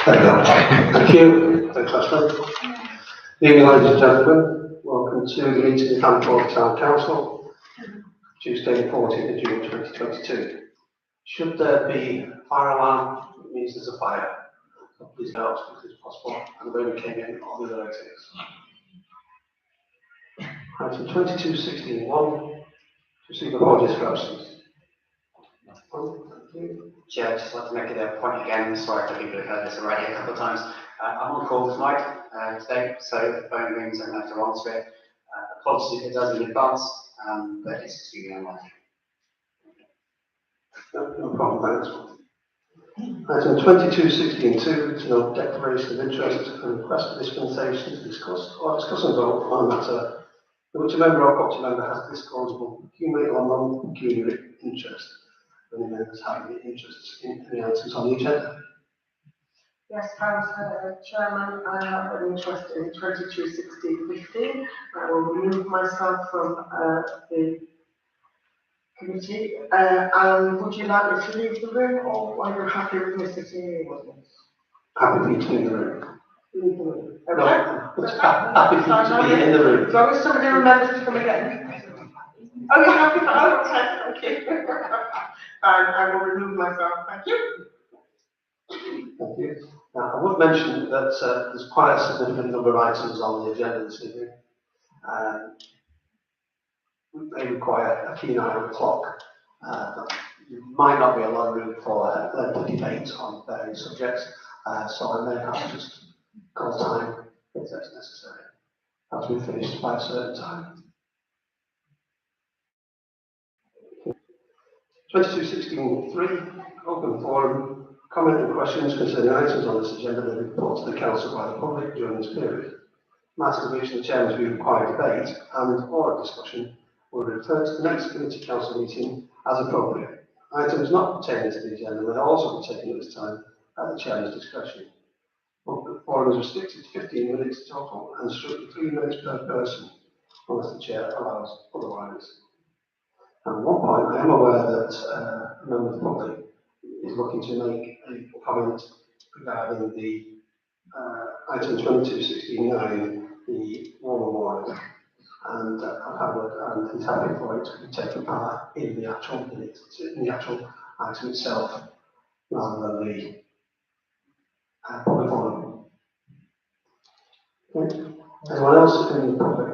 There you go. Thank you. Thanks, Ashley. Good evening, ladies and gentlemen. Welcome to the meeting of Canterbury Town Council, Tuesday, 14th of June 2022. Should there be a fire alarm, it means there's a fire. So please go as quickly as possible. And the way we came in, all the other exits. Item 2216.1, receive apologies for absence. Chair, I'd just like to make it a point again, sorry for people who've heard this already a couple of times. I'm on call tonight, today, so if the phone rings, I'm going to have to answer it. Apologies if it does in advance, but it's extremely unlikely. No problem, thanks. Item 2216.2, to note declaration of interest and request for dispensation to discuss and vote on a matter in which a member or property member has disclosable pecuniary or non-pecuniary interest. Any members have any interests in any items on the agenda? Yes, Chairman, I have an interest in 2216.15. I will remove myself from the committee. And would you like me to leave the room, or are you happy with me sitting here with me? Happy for you to leave the room. Leave the room. Okay. No, happy for you to be in the room. As long as somebody remembers to come again. Oh, you're happy for okay, thank you. I will remove myself. Thank you. Thank you. Now, I would mention that there's quite a significant number of items on the agenda this evening. They require a keen eye on the clock. There might not be a lot of room for lengthy debate on various subjects, so I may have to just call time if that's necessary. As we finished by a certain time. 2216.3, open forum. Comment and questions concerning items on this agenda may be put to the Council by the public during this period. Matters of which the Chairman's view require debate and or discussion will be referred to the next committee council meeting as appropriate. Items not pertaining to the agenda may also be taken at this time at the Chairman's discretion. Open forum is restricted to 15 minutes total and strictly 3 minutes per person, unless the Chair allows otherwise. And at one point, I am aware that a member of the public is looking to make a comment regarding the item 2216.9, the war memorial, and I've had a look, and he's happy for it to be taken part in the actual minutes, in the actual item itself, rather than the public forum. Okay. Anyone else in the public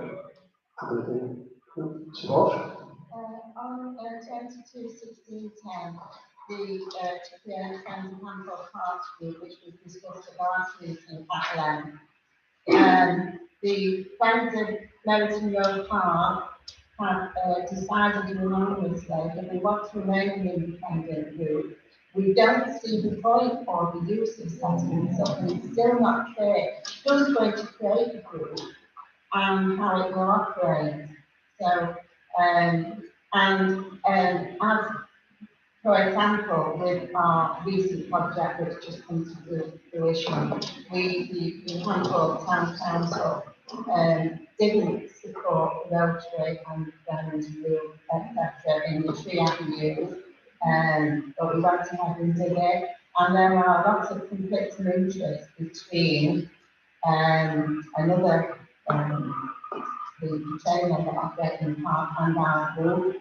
have anything to watch? On 2216.10, the Chippy Friends of Hancock Party, which was discussed at the last meeting at length, the Friends of Merton Road Park have decided unanimously that we want to remain an independent group. We don't see the point for the use of settlements, so we're still not clear who's going to create the group and how it will operate. So, as for example, with our recent project which just come to fruition, the Hancock Town Council didn't support Rotary and Friends Group, etc. in the Tree Avenue, but we went ahead and did it. And there are lots of conflicts of interest between another the chairman of the operating park and our group,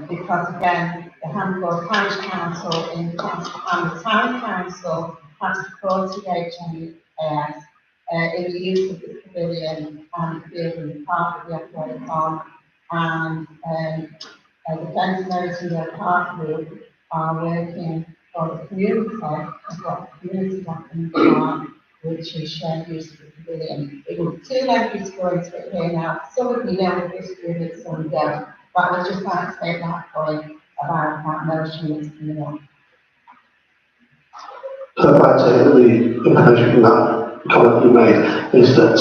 because again, the Hancock Parish Council and the Town Council have supported HMAS in the use of the pavilion and the field and the park that we operate on, and the Friends of Merton Park group are working for the community, as what the community happens on, which is shared use of the pavilion. It was too lengthy to go into it here now. Some of you know the history of it, some don't. But I would just like to make that point about that motion that's coming up. So if I say that the information from that comment you made is that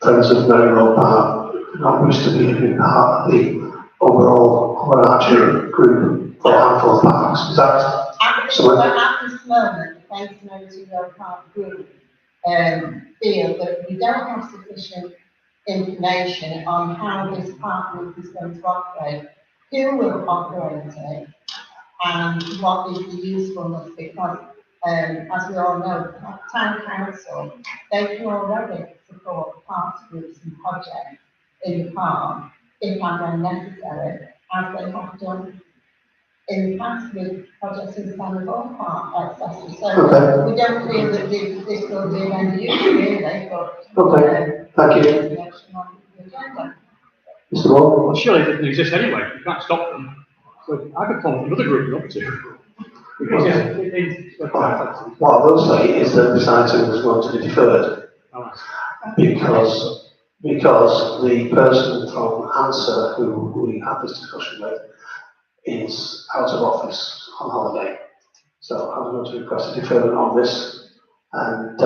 Friends of Merton Road Park do not wish to be part of the overall overarching group for Hancock Parks. Is that at this moment, the Friends of Merton Road Park group feel that we don't have sufficient information on how this park group is going to operate, who will operate it, and what is the usefulness, because As we all know, town council, they can already support party groups and projects in the park if and when necessary, as they have done in the past with projects in Sandoval Park, etc. So Okay. we don't feel that this will do any use really, but Okay, thank you. the action on the agenda. Mr. Wall? Well, surely it doesn't exist anyway. You can't stop them. So I could form another group up to. Because What I will say is that this item was going to be deferred because the person from Answer who we had this discussion with is out of office on holiday. So I'm going to request a deferment on this. And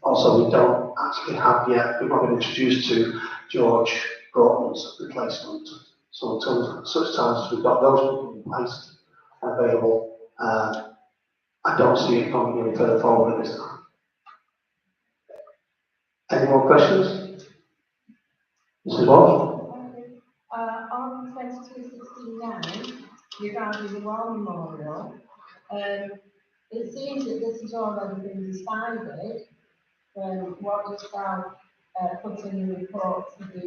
also we don't actually have yet, we've not been introduced to George Broughton's replacement. So until such times as we've got those people in place and available, I don't see it going any further forward at this time. Any more questions? Mrs. Walsh? On 2269, regarding the War Memorial, it seems that this has already been decided from what was put in the report to the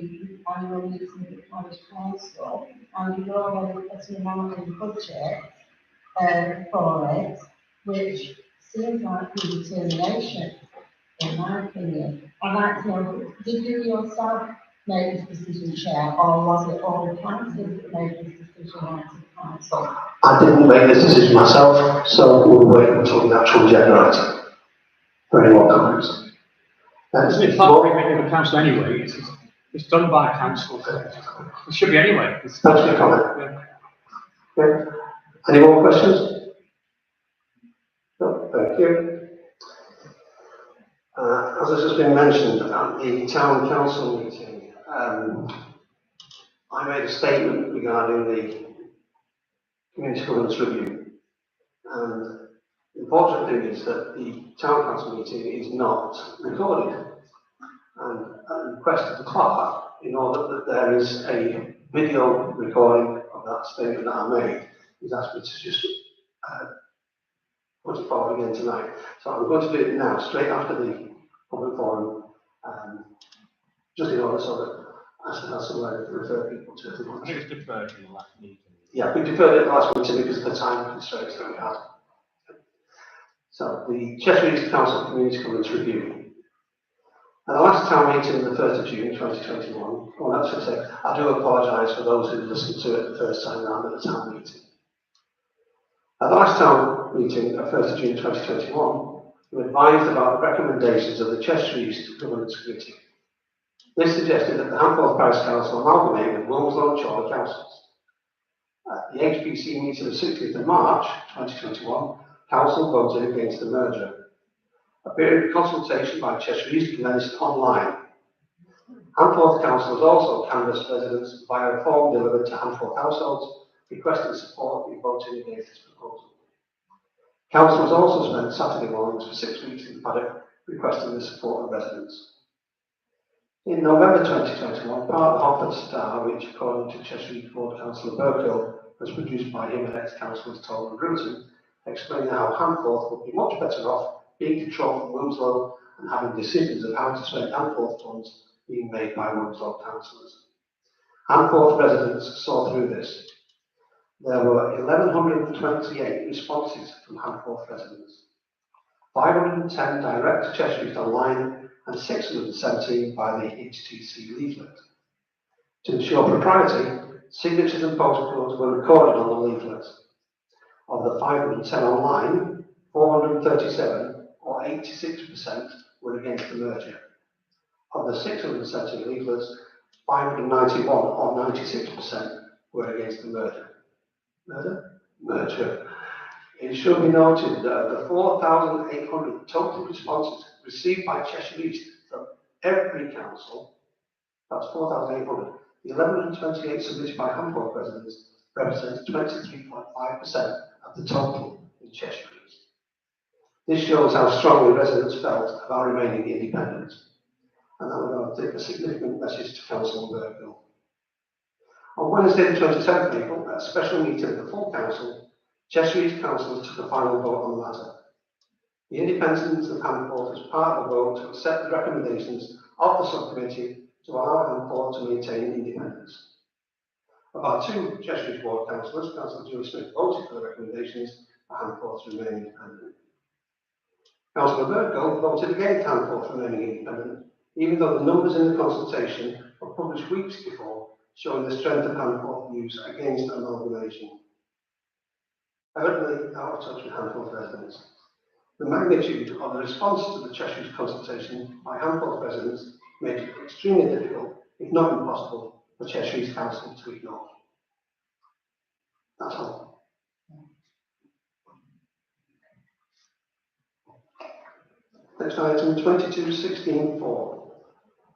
annual meeting of the Parish Council, and you've already put an amount in the budget for it, which seems like predetermination, in my opinion. I'd like to know, did you yourself make this decision, Chair, or was it all the councillors that made this decision out of the council? I didn't make this decision myself, so we'll wait until the actual agenda item for any more comments. It's not regulated by council anyway. It's done by council. It should be anyway. Thanks for your comment. Yeah. Okay. Any more questions? No, thank you. As has just been mentioned at the town council meeting, I made a statement regarding the community governance review. And the unfortunate thing is that the town council meeting is not recorded. And I requested the clerk in order that there is a video recording of that statement that I made. He's asked me to just put it forward again tonight. So I'm going to do it now, straight after the public forum, just in order so that I should have somewhere to refer people to. I think it's deferred to the last meeting. Yeah, we deferred it to the last meeting because of the time constraints that we had. So the Cheshire East Council Community Governance Review. At the last town meeting on the 1st of June 2021, well, that's to say, I do apologise for those who listened to it the first time round at the town meeting. At the last town meeting of 1st of June 2021, we advised about the recommendations of the Cheshire East Governance Committee. This suggested that the Handforth Parish Council amalgamate with Wilmslow and Chorley councils. At the HTC meeting of 16th of March 2021, Council voted against the merger. A period of consultation by Cheshire East commenced online. Handforth Council has also canvassed residents via a form delivered to Handforth households requesting support in voting against this proposal. Council has also spent Saturday mornings for 6 weeks in Paddock requesting the support of residents. In November 2021, part of the Hopford Star, which according to Cheshire East Ward Councillor Burkill was produced by him and ex-councillors Toll and Bruton, explaining how Handforth would be much better off being controlled from Wilmslow and having decisions of how to spend Handforth funds being made by Wilmslow councillors. Handforth residents saw through this. There were 1,128 responses from Handforth residents, 510 direct to Cheshire East online and 617 by the HTC leaflet. To ensure propriety, signatures and postcodes were recorded on the leaflet. Of the 510 online, 437 or 86% were against the merger. Of the 670 leaflets, 591 or 96% were against the merger. Merger. It should be noted that of the 4,800 total responses received by Cheshire East from every council, that's 4,800, the 1,128 submitted by Handforth residents represents 23.5% of the total in Cheshire East. This shows how strongly residents felt about remaining independent, and that will take a significant message to Councillor Burkill. On Wednesday the 27th of April, at a special meeting of the full council, Cheshire East councillors took a final vote on the matter. The independence of Handport is part of the vote to accept the recommendations of the subcommittee to allow Handport to maintain independence. Of our two Cheshire Board councillors, Councillor Julie Smith voted for the recommendations for Handport to remain independent. Councillor Burgo voted against Handport remaining independent, even though the numbers in the consultation were published weeks before, showing the strength of Handport views against amalgamation. Evidently out of touch with Handport residents. The magnitude of the response to the Cheshire consultation by Handport residents made it extremely difficult, if not impossible, for Cheshire's council to ignore. That's all. Next item, 2216.4.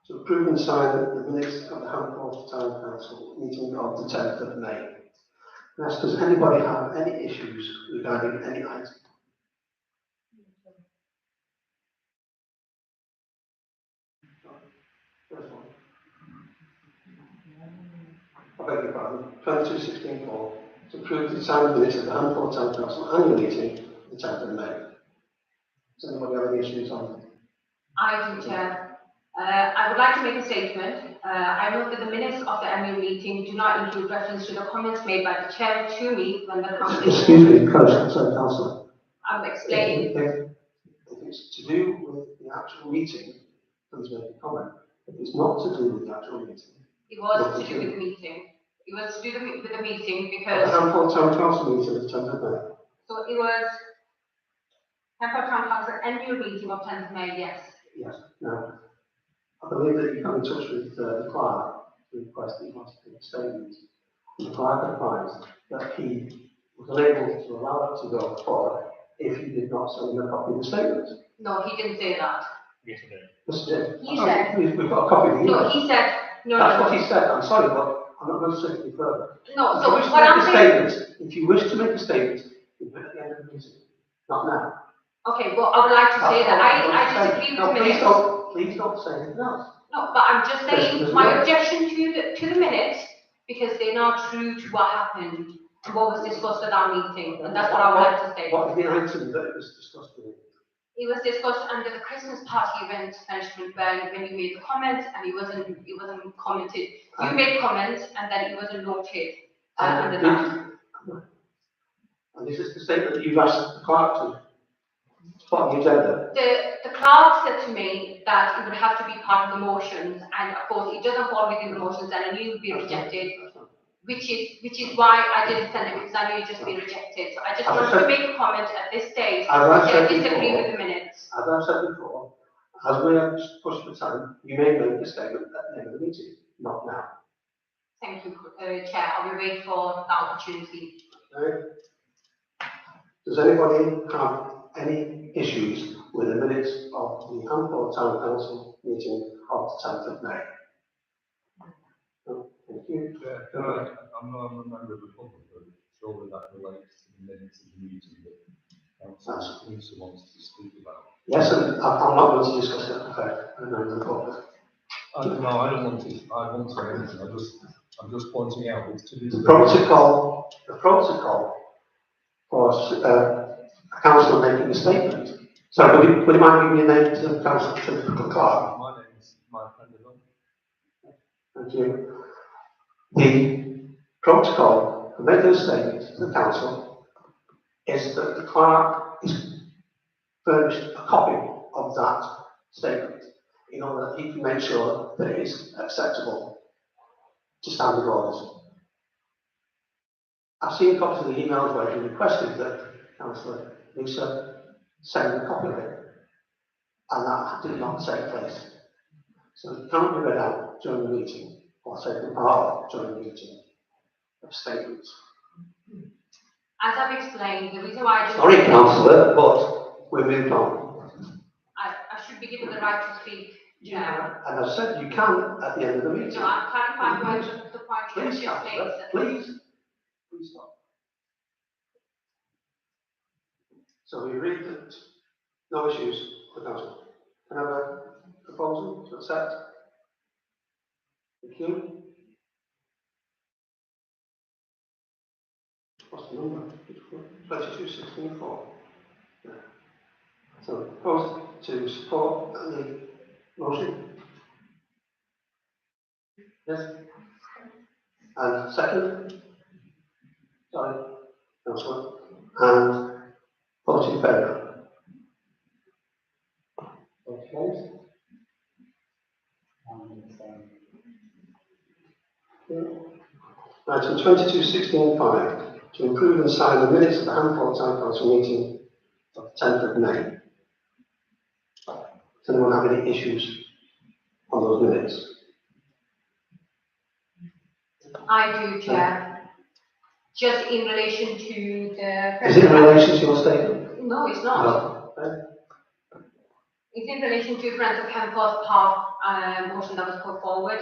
To approve and sign the minutes of the Handport Town Council meeting of the 10th of May. Does anybody have any issues regarding any item? First one. I beg your pardon. 2216.4. To approve the signed minutes of the Handport Town Council annual meeting the 10th of May. Does anybody have any issues on it? I do, Chair. I would like to make a statement. I note that the minutes of the annual meeting do not include reference to the comments made by the Chair to me when the council... Excuse me, Councillor. I'm explaining. If it's to do with the actual meeting, please make a comment. If it's not to do with the actual meeting... It was to do with the meeting. It was to do with the meeting because... The Handport Town Council meeting of the 10th of May. So it was Handport Town Council annual meeting of 10th of May, yes. Yes. Now, I believe that you come in touch with the clerk to request that he wants to make a statement. The clerk advised that he was unable to allow it to go forward if you did not send him a copy of the statement. No, he didn't say that. Yes, it is. Yes, it did. He said... We've got a copy of the email. No, he said... No, That's no, what he said. I'm sorry, but I'm not going to say it any further. no. If So you wish to what make I'm a saying... statement, if you wish to make a statement, you do it at the end of the meeting, not now. Okay, well, I would like to say that I disagree with the minutes. Please don't say anything else. No, but I'm just saying my objection to the minutes because they're not true to what happened and what was discussed at our meeting, and that's what I would like to say. What is the item that was discussed with you? It was discussed under the Christmas party event management when you made the comments and it wasn't commented. You made comments and then it wasn't noted under that. And this is the statement that you've asked the clerk to put on the agenda. The clerk said to me that it would have to be part of the motions, and of course it doesn't fall within the motions, and I knew it would be rejected, which is why I didn't send it, because I knew it would just be rejected. So I just wanted to make a comment at this stage. I disagree with the minutes. As I've said before, as we have pushed for time, you may make a statement at the end of the meeting, not now. Thank you, Chair. I'll be waiting for the opportunity. Okay. Does anybody have any issues with the minutes of the Handport Town Council meeting of the 10th of May? No, thank you. Yeah, I'm not a member of the public, but surely that relates to the minutes of the meeting that Councillor Lisa wants to speak about. Yes, and I'm not going to discuss it, I'm a member of the public. No, I don't want to. I want to say anything. I'm just pointing out it's to do. The protocol for a councillor making a statement. So, would you mind giving your name to the council, to the clerk? My name is Mike Penderville. Thank you. The protocol for making a statement to the council is that the clerk is furnished a copy of that statement in order that he can make sure that it is acceptable to standard orders. I've seen copies of the emails where he requested that Councillor Lisa send a copy of it, and that did not take place. So it can't be read out during the meeting or taken part of during the meeting of statements. As I've explained, the reason why I didn't... Sorry, Councillor, but we moved on. I should be given the right to speak, Chair. And I've said you can at the end of the meeting. No, I'm clarifying the point you Please, just Councillor, made. please stop. So we read that no issues for council. Can I have a proposal to accept? Thank you. What's the number? 2216.4. Yeah. So proposed to support the motion? Yes? And second? Sorry, Councillor. And vote in favour? Okay. Item 22.16.5, to approve and sign the minutes of the Hanford Town Council meeting of the 10th of May. Does anyone have any issues on those minutes? I do, Chair. Just in relation to the. Is it in relation to your statement? No, it's not. No. Okay. It's in relation to Friends of Hempworth Park motion that was put forward.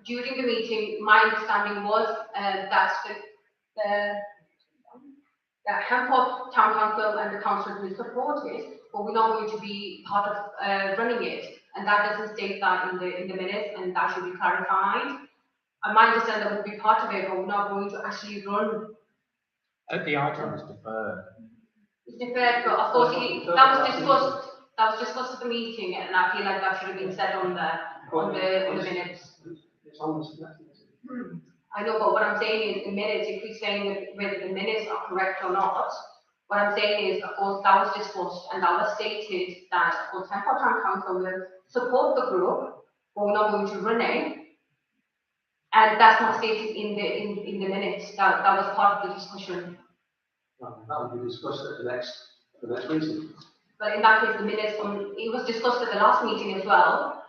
During the meeting, my understanding was that the Hempworth Town Council and the council will support it, but we're not going to be part of running it, and that doesn't state that in the minutes, and that should be clarified. I might understand that we'll be part of it, but we're not going to actually run. The item is deferred. It's deferred, but of course that was discussed. That was discussed at the meeting, and I feel like that should have been said on the minutes. It's on the I know, but what I'm saying is the minutes, if you're saying whether the minutes are correct or not, what I'm saying is, of course, that was discussed and that was stated that, of course, Hempworth Town Council will support the group, but we're not going to run it. And that's not stated in the minutes. That was part of the discussion. That will be discussed at the next meeting. But in that case, the minutes it was discussed at the last meeting as well,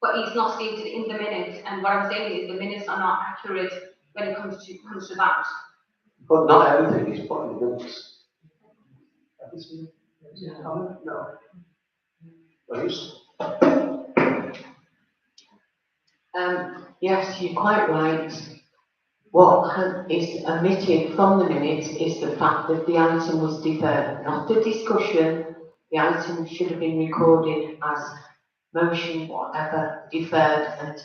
but it's not stated in the minutes. And what I'm saying is the minutes are not accurate when it comes to that. But not everything is put in the minutes. No. Please. Yes, you're quite right. What is omitted from the minutes is the fact that the item was deferred, not the discussion. The item should have been recorded as motion, whatever, deferred, and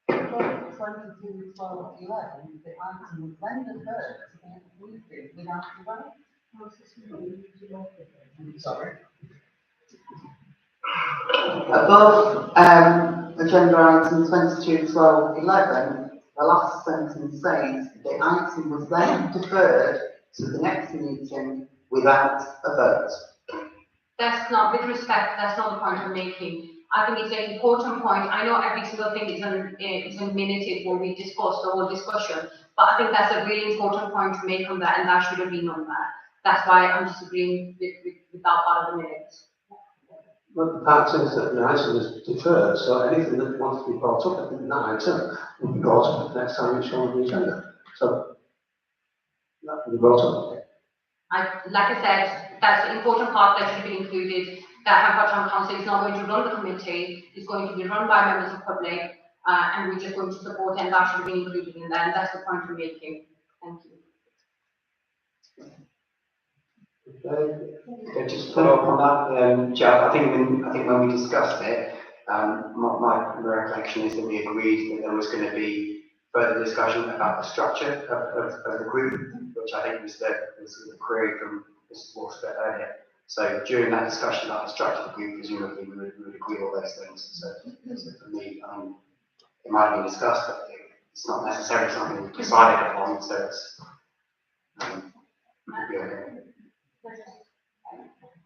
22, 12, 11, the item was then deferred to be included without the vote. Sorry. above agenda item 22, 12, 11, the last sentence says the item was then deferred to the next meeting without a vote. That's not, with respect, that's not the point I'm making. I think it's an important point. I know every single thing is minuted when we discuss the whole discussion, but I think that's a really important point to make on that, and that should have been on that. That's why I'm disagreeing with that part of the minutes. But the fact is that the item is deferred, so anything that wants to be brought up in that item will be brought up the next time it's shown on the agenda. So that will be brought up. Like I said, that's the important part that should be included. That Hempworth Town Council is not going to run the committee, it's going to be run by members of the public, and we're just going to support it, and that should be included in there, and that's the point we're making. Thank you. Okay. Just follow up on that, Joe. I think when we discussed it, my recollection is that we agreed that there was going to be further discussion about the structure of the group, which I think was the query from Mr. Walsh earlier. So during that discussion about the structure of the group, presumably we would agree all those things. So for me, it might have been discussed, but it's not necessarily something we've decided upon. So it's okay.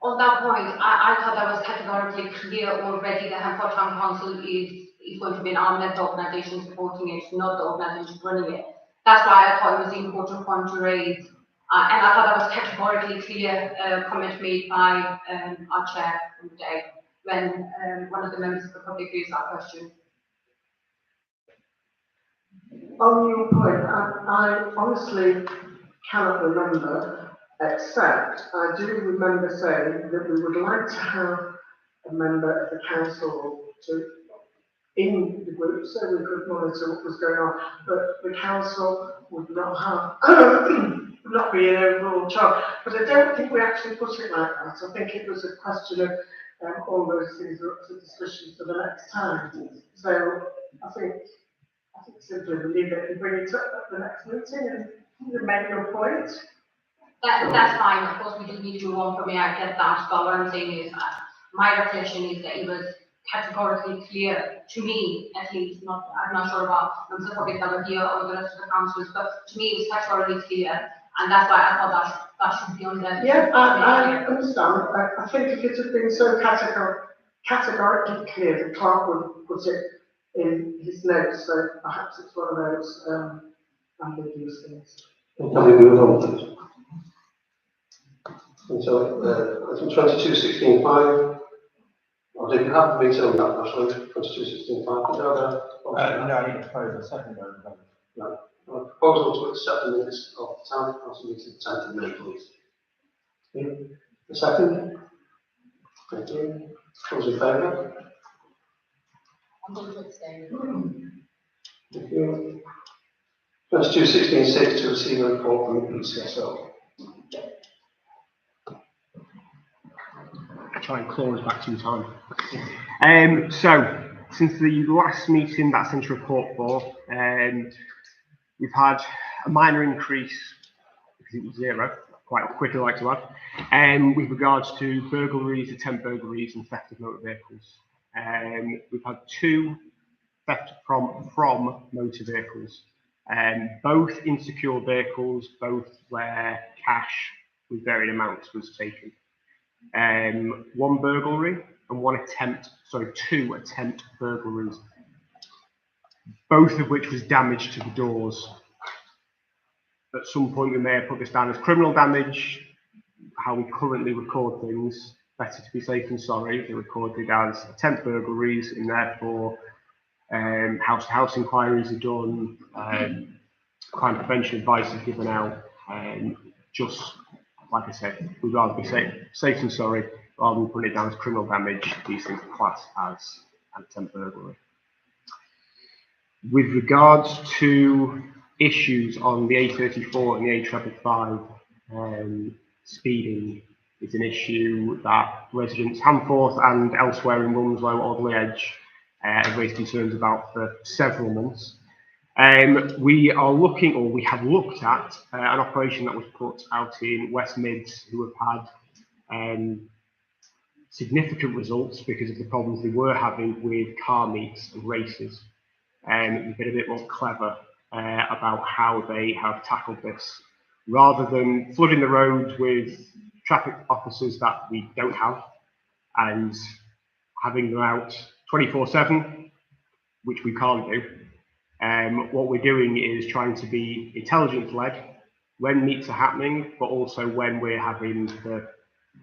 On that point, I thought that was categorically clear already. The Hempworth Town Council is going to be an arm-length organisation supporting it, not the organisation running it. That's why I thought it was an important point to raise. And I thought that was categorically clear comment made by our chair on the day when one of the members of the public raised that question. On your point, I honestly cannot remember, except I do remember saying that we would like to have a member of the council in the group so we could monitor what was going on, but the council would not have, would not be an overall charge. But I don't think we actually put it like that. I think it was a question of all those things are up to discussion for the next time. So I think simply leave it and bring it up at the next meeting and make your point. That's fine, of course, we do need to do one for me, I get that, but what I'm saying is, my recollection is that it was categorically clear, to me at least, I'm not sure about members of the public that were here or the rest of the councillors, but to me it was categorically clear, and that's why I thought that should be on there. Yeah, I understand. I think if it had been so categorically clear, the clerk would put it in his notes, so perhaps it's one of those ambiguous things. Can we move on, please? And so, item 2216.5. Or did you have the meeting on that, Ashley? 2216.5. No, I need to propose a second vote. No. Proposal to accept the minutes of the town council meeting 10th of May, please. The second. Thank you. Those in favour? I'm going to abstain. Thank you. 2216.6 to receive a report from the PCSO. Try and claw us back to time. So, since the last meeting that I sent a report for, we've had a minor increase, because it was 0, quite quickly like to add, with regards to burglaries, attempt burglaries and theft of motor vehicles. We've had 2 theft from motor vehicles, both insecure vehicles, both where cash with varying amounts was taken. 1 burglary and 2 attempt burglaries, both of which was damage to the doors. At some point we may have put this down as criminal damage. How we currently record things, better to be safe than sorry, they're recorded as attempt burglaries, and therefore house-to-house inquiries are done, crime prevention advice is given out, just like I said, we'd rather be safe than sorry, rather than putting it down as criminal damage. These things are classed as an attempt burglary. With regards to issues on the A34 and the A555, speeding is an issue that residents Hamforth and elsewhere in Rumslow, Alderley Edge, have raised concerns about for several months. We are looking, or we have looked at, an operation that was put out in West Mids, who have had significant results because of the problems they were having with car meets and races. We've been a bit more clever about how they have tackled this. Rather than flooding the roads with traffic officers that we don't have and having them out 24/7, which we can't do, what we're doing is trying to be intelligence-led when meets are happening, but also when we're having, for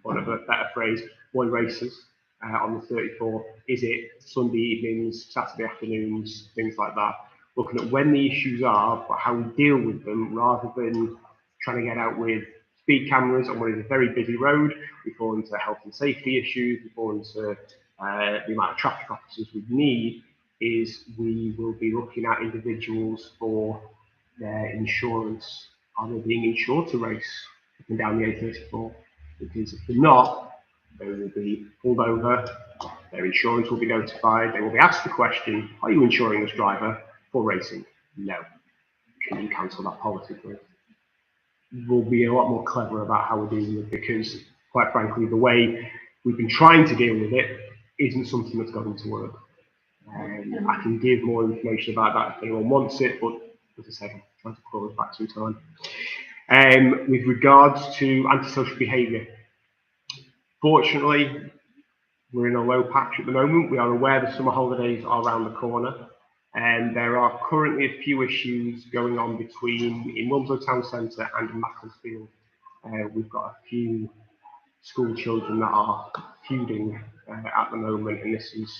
want of a better phrase, boy races on the 34th. Is it Sunday evenings, Saturday afternoons, things like that? Looking at when the issues are, but how we deal with them, rather than trying to get out with speed cameras on what is a very busy road. We fall into health and safety issues, we fall into the amount of traffic officers we need. Is we will be looking at individuals for their insurance. Are they being insured to race up and down the A34? Because if they're not, they will be pulled over, their insurance will be notified, they will be asked the question, are you insuring this driver for racing? No. Can you cancel that policy, please? We'll be a lot more clever about how we're dealing with it, because quite frankly, the way we've been trying to deal with it isn't something that's going to work. I can give more information about that if anyone wants it, but as I said, I'm trying to call us back some time. With regards to antisocial behaviour, fortunately, we're in a low patch at the moment. We are aware the summer holidays are around the corner, and there are currently a few issues going on between in Wilmslow Town Centre and in Macclesfield. We've got a few school children that are feuding at the moment, and this has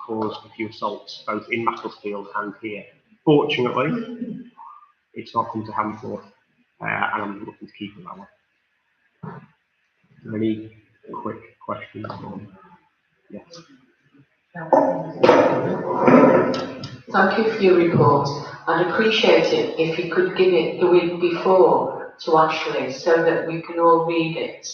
caused a few assaults both in Macclesfield and here. Fortunately, it's not come to Hamforth, and I'm looking to keep it that way. Are there any quick questions? Yes. Thank you for your report. I'd appreciate it if you could give it the week before to Ashley so that we can all read it.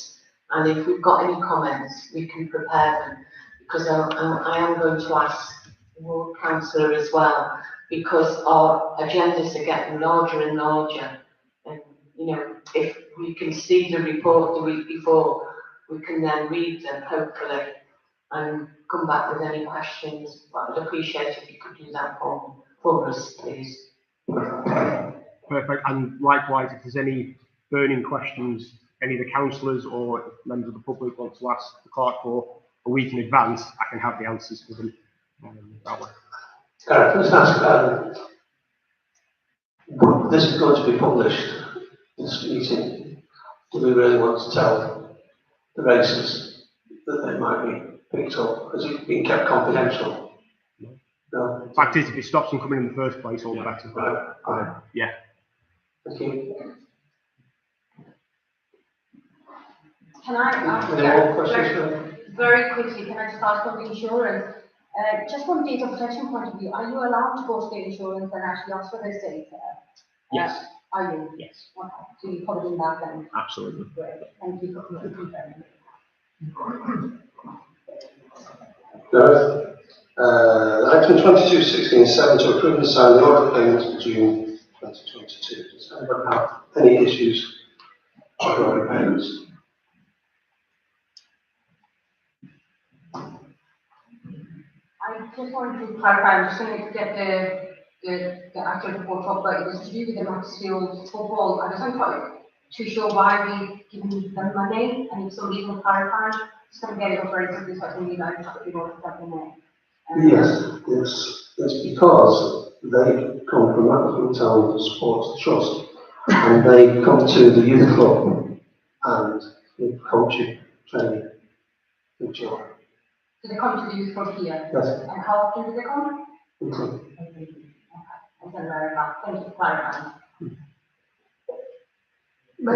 And if we've got any comments, we can prepare them. Because I am going to ask the Ward Councillor as well, because our agendas are getting larger and larger. And you know, if we can see the report the week before, we can then read them hopefully and come back with any questions. But I'd appreciate if you could do that for us, please. Perfect. And likewise, if there's any burning questions any of the councillors or members of the public want to ask the clerk for a week in advance, I can have the answers for them that way. Let's ask, this is going to be published, this meeting. Do we really want to tell the races that they might be picked up? Has it been kept confidential? No. The fact is, if it stops them coming in the first place, all the better. Right. Yeah. Thank you. Can I ask, Any more questions? very quickly, can I just ask on the insurance? Just from data protection point of view, are you allowed to go to the insurance and actually ask for this data? Yes. Are you? Yes. Okay, so you're covered in that then? Absolutely. Great, thank you for confirming. No. Item 2216-7 to approve and sign the order payments for June 2022. Does anyone have any issues with order payments? I just wanted to clarify, I'm just going to get the actual report up, but it was to do with the Maxfield football. I wasn't quite too sure why we given them money, and if somebody can clarify, just going to get it up very quickly so I can read out exactly what that in there. Yes, it's because they come from Macclesfield Town Sports Trust, and they come to the youth club and with coaching, training, with joy. So they come to the youth club here? Yes. And how often do they come? Okay. Okay, I can verify. Thank you for clarifying. May I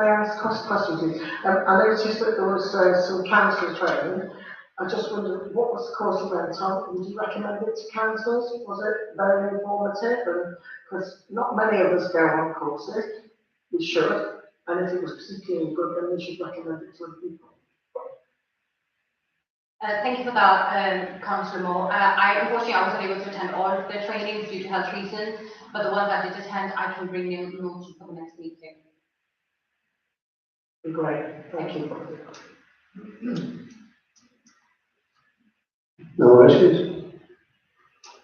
ask a question, please? I noticed that there was some council training. I just wondered, what was the course you went on? Would you recommend it to councils? Was it very informative? Because not many of us go on courses. We should. And if it was particularly good, then we should recommend it to other people. Thank you for that, Councillor Moore. Unfortunately, I wasn't able to attend all of the trainings due to health reasons, but the ones I did attend, I can bring you notes for the next meeting. Great, thank you. No issues?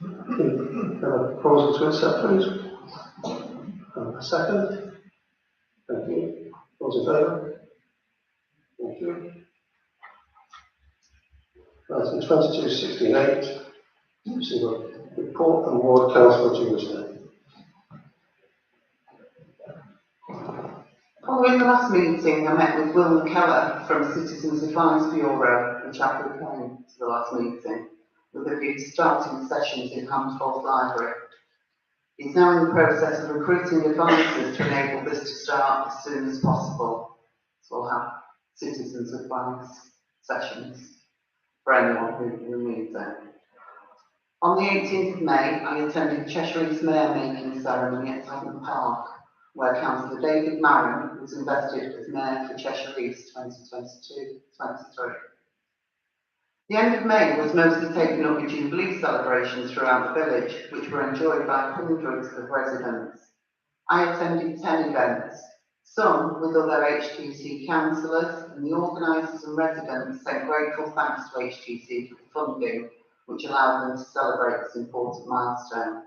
Have a proposal to accept, please. A second. Thank you. Those in favour? Thank you. Item 2268, single report and ward council Tuesday. Following the last meeting, I met with Will McKellar from Citizens Advice Bureau, which I came to the last meeting, with a view to starting sessions in Handforth Library. He's now in the process of recruiting advisors to enable this to start as soon as possible. So we'll have Citizens Advice sessions for anyone who needs it. On the 18th of May, I attended Cheshire East Mayor making ceremony at Tottenham Park, where Councillor David Marron was invested as Mayor for Cheshire East 2022-23. The end of May was mostly taken up with Jubilee celebrations throughout the village, which were enjoyed by hundreds of residents. I attended 10 events, some with other HTC councillors, and the organisers and residents sent grateful thanks to HTC for the funding, which allowed them to celebrate this important milestone.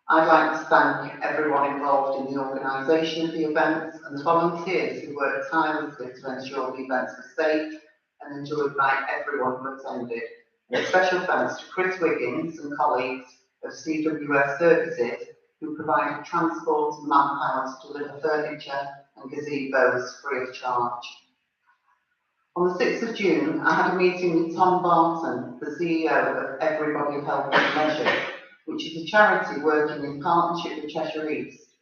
I'd like to thank everyone involved in the organisation of the events and the volunteers who worked tirelessly to ensure the events were safe and enjoyed by everyone who attended. And a special thanks to Chris Wiggins and colleagues of CWS Services who provided transport and manpower to deliver furniture and gazebos free of charge. On the 6th of June, I had a meeting with Tom Barton, the CEO of Everybody Helping Leisure, which is a charity working in partnership with Cheshire East.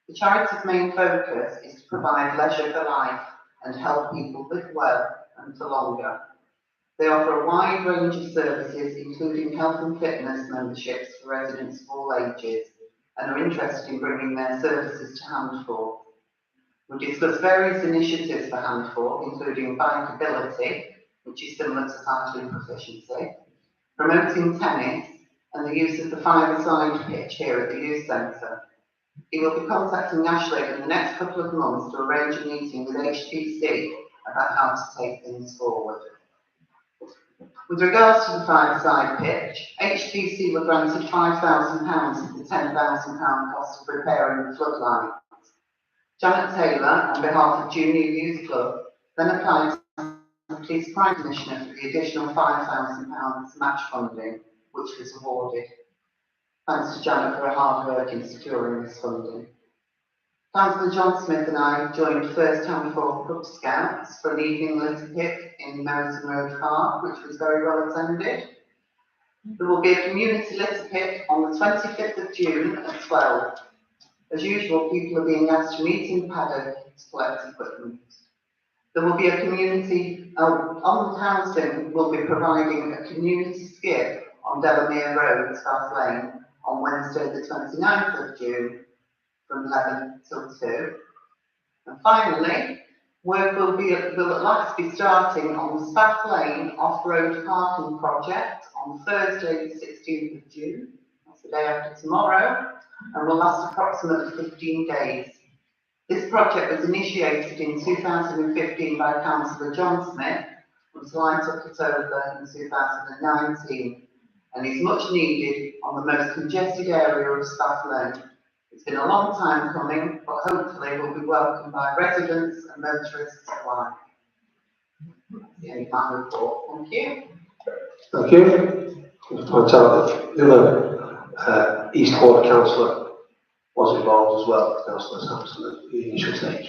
The charity's main focus is to provide leisure for life and help people live well and for longer. They offer a wide range of services, including health and fitness memberships for residents of all ages, and are interested in bringing their services to Handforth. We discussed various initiatives for Handforth, including bikeability, which is similar to cycling proficiency, promoting tennis, and the use of the five-a-side pitch here at the youth centre. He will be contacting Ashley in the next couple of months to arrange a meeting with HTC about how to take things forward. With regards to the five-side pitch, HTC were granted £5,000 of the £10,000 cost of repairing the floodlights. Janet Taylor, on behalf of Junior Youth Club, then applied to the Police Crime Commissioner for the additional £5,000 match funding, which was awarded. Thanks to Janet for her hard work in securing this funding. Councillor John Smith and I joined First Handful Cub Scouts for an evening litter pick in Merton Road Park, which was very well attended. There will be a community litter pick on the 25th of June at 12. As usual, people are being asked to meet in the paddock to collect equipment. There will be a community, on the housing, will be providing a community skip on Delamere Road, South Lane, on Wednesday the 29th of June from 11 till 2. And finally, work will at last be starting on the South Lane off-road parking project on Thursday the 16th of June. That's the day after tomorrow, and will last approximately 15 days. This project was initiated in 2015 by Councillor John Smith until I took it over in 2019, and is much needed on the most congested area of South Lane. It's been a long time coming, but hopefully will be welcomed by residents and motorists alike. That's the end of my report. Thank you. Thank you. I'll point out that the other East Ward councillor was involved as well, Councillor Sampson, at the initial stage.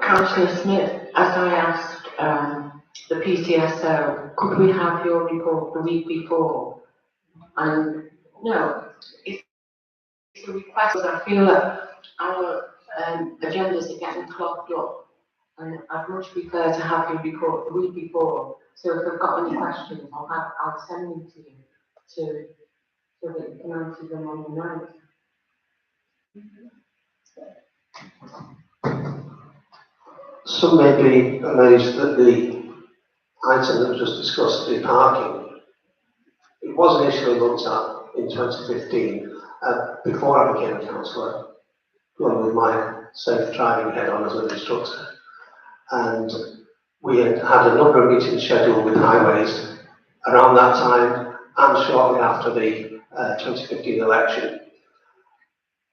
Councillor Smith, as I asked the PCSO, could we have your report the week before? And no, it's a request, but I feel that our agendas are getting clogged up, and I'd much prefer to have your report the week before. So if I've got any questions, I'll send them to you so that you can answer them on the night. Some may be amazed that the item that was just discussed, the parking, it was initially looked at in 2015, before I became a councillor, along with my safe driving head on as an instructor. And we had a number of meetings scheduled with highways around that time and shortly after the 2015 election.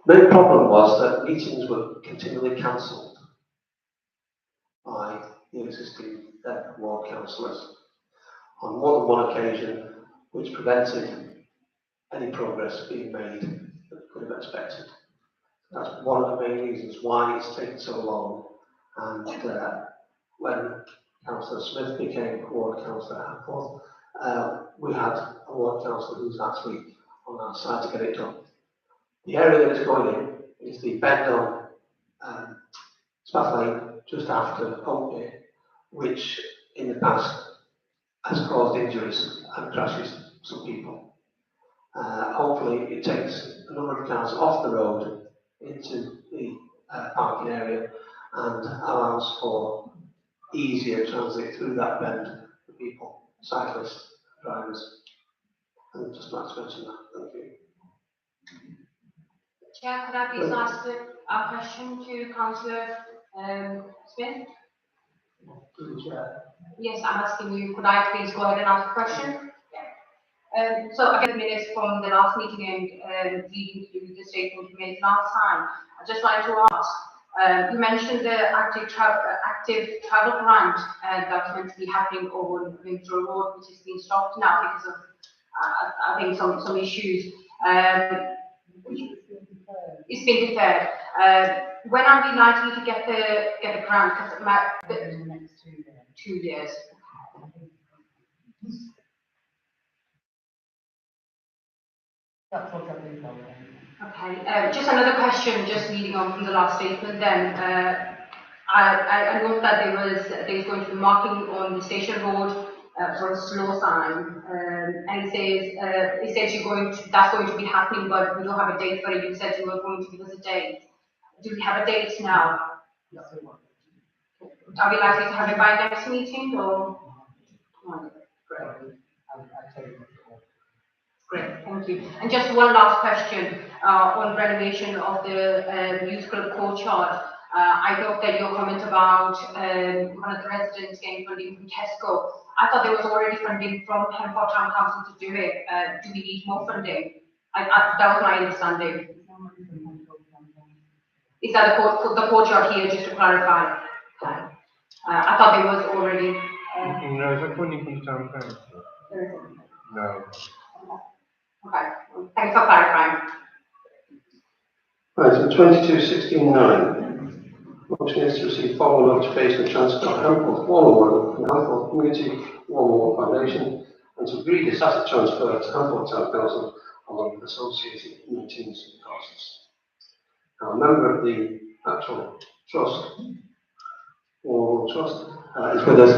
The main problem was that meetings were continually cancelled by the existing ward councillors on more than one occasion, which prevented any progress being made that we could have expected. That's one of the main reasons why it's taken so long. And when Councillor Smith became ward councillor at Hanforth, we had a ward councillor who was actually on our side to get it done. The area that it's going in is the bend on Spath Lane just after Pompey, which in the past has caused injuries and crashes to some people. Hopefully it takes a number of cars off the road into the parking area and allows for easier transit through that bend for people, cyclists, drivers. And just like to mention that. Thank you. Chair, could I please ask a question to Councillor Smith? Yes, I'm asking you, could I please go ahead and ask a question? Yeah. So I get minutes from the last meeting and leading to the statement you made last time. I'd just like to ask, you mentioned the active travel grant that's meant to be happening over Windsor Road, which has been stopped now because of, I think, some issues. It's been deferred. When are we likely to get the grant? Because in the next 2 years. That's what I've been told. Okay. Just another question, just leading on from the last statement. Then I note that there was going to be marking on the station road for a slow sign, and it says that's going to be happening, but we don't have a date for it. You said you were going to give us a date. Do we have a date now? Yes, we want. Are we likely to have it by next meeting or? Great. Great, thank you. And just one last question on renovation of the youth club courtyard. I note that your comment about one of the residents getting funding from Tesco. I thought there was already funding from Hemport Town Council to do it. Do we need more funding? That was my understanding. Is that the courtyard here, just to clarify? I thought there was already. No, is that funding from the town council? No. Okay, thanks for clarifying. Right, so 2269. Motion is to receive following notification of transfer of Hemport Warm Oil from the Hemport Community Warm Oil Foundation and to agree this asset transfer to Hemport Town Council along with associated meetings and costs. Now, a member of the actual trust, Warm Oil Trust, is with us,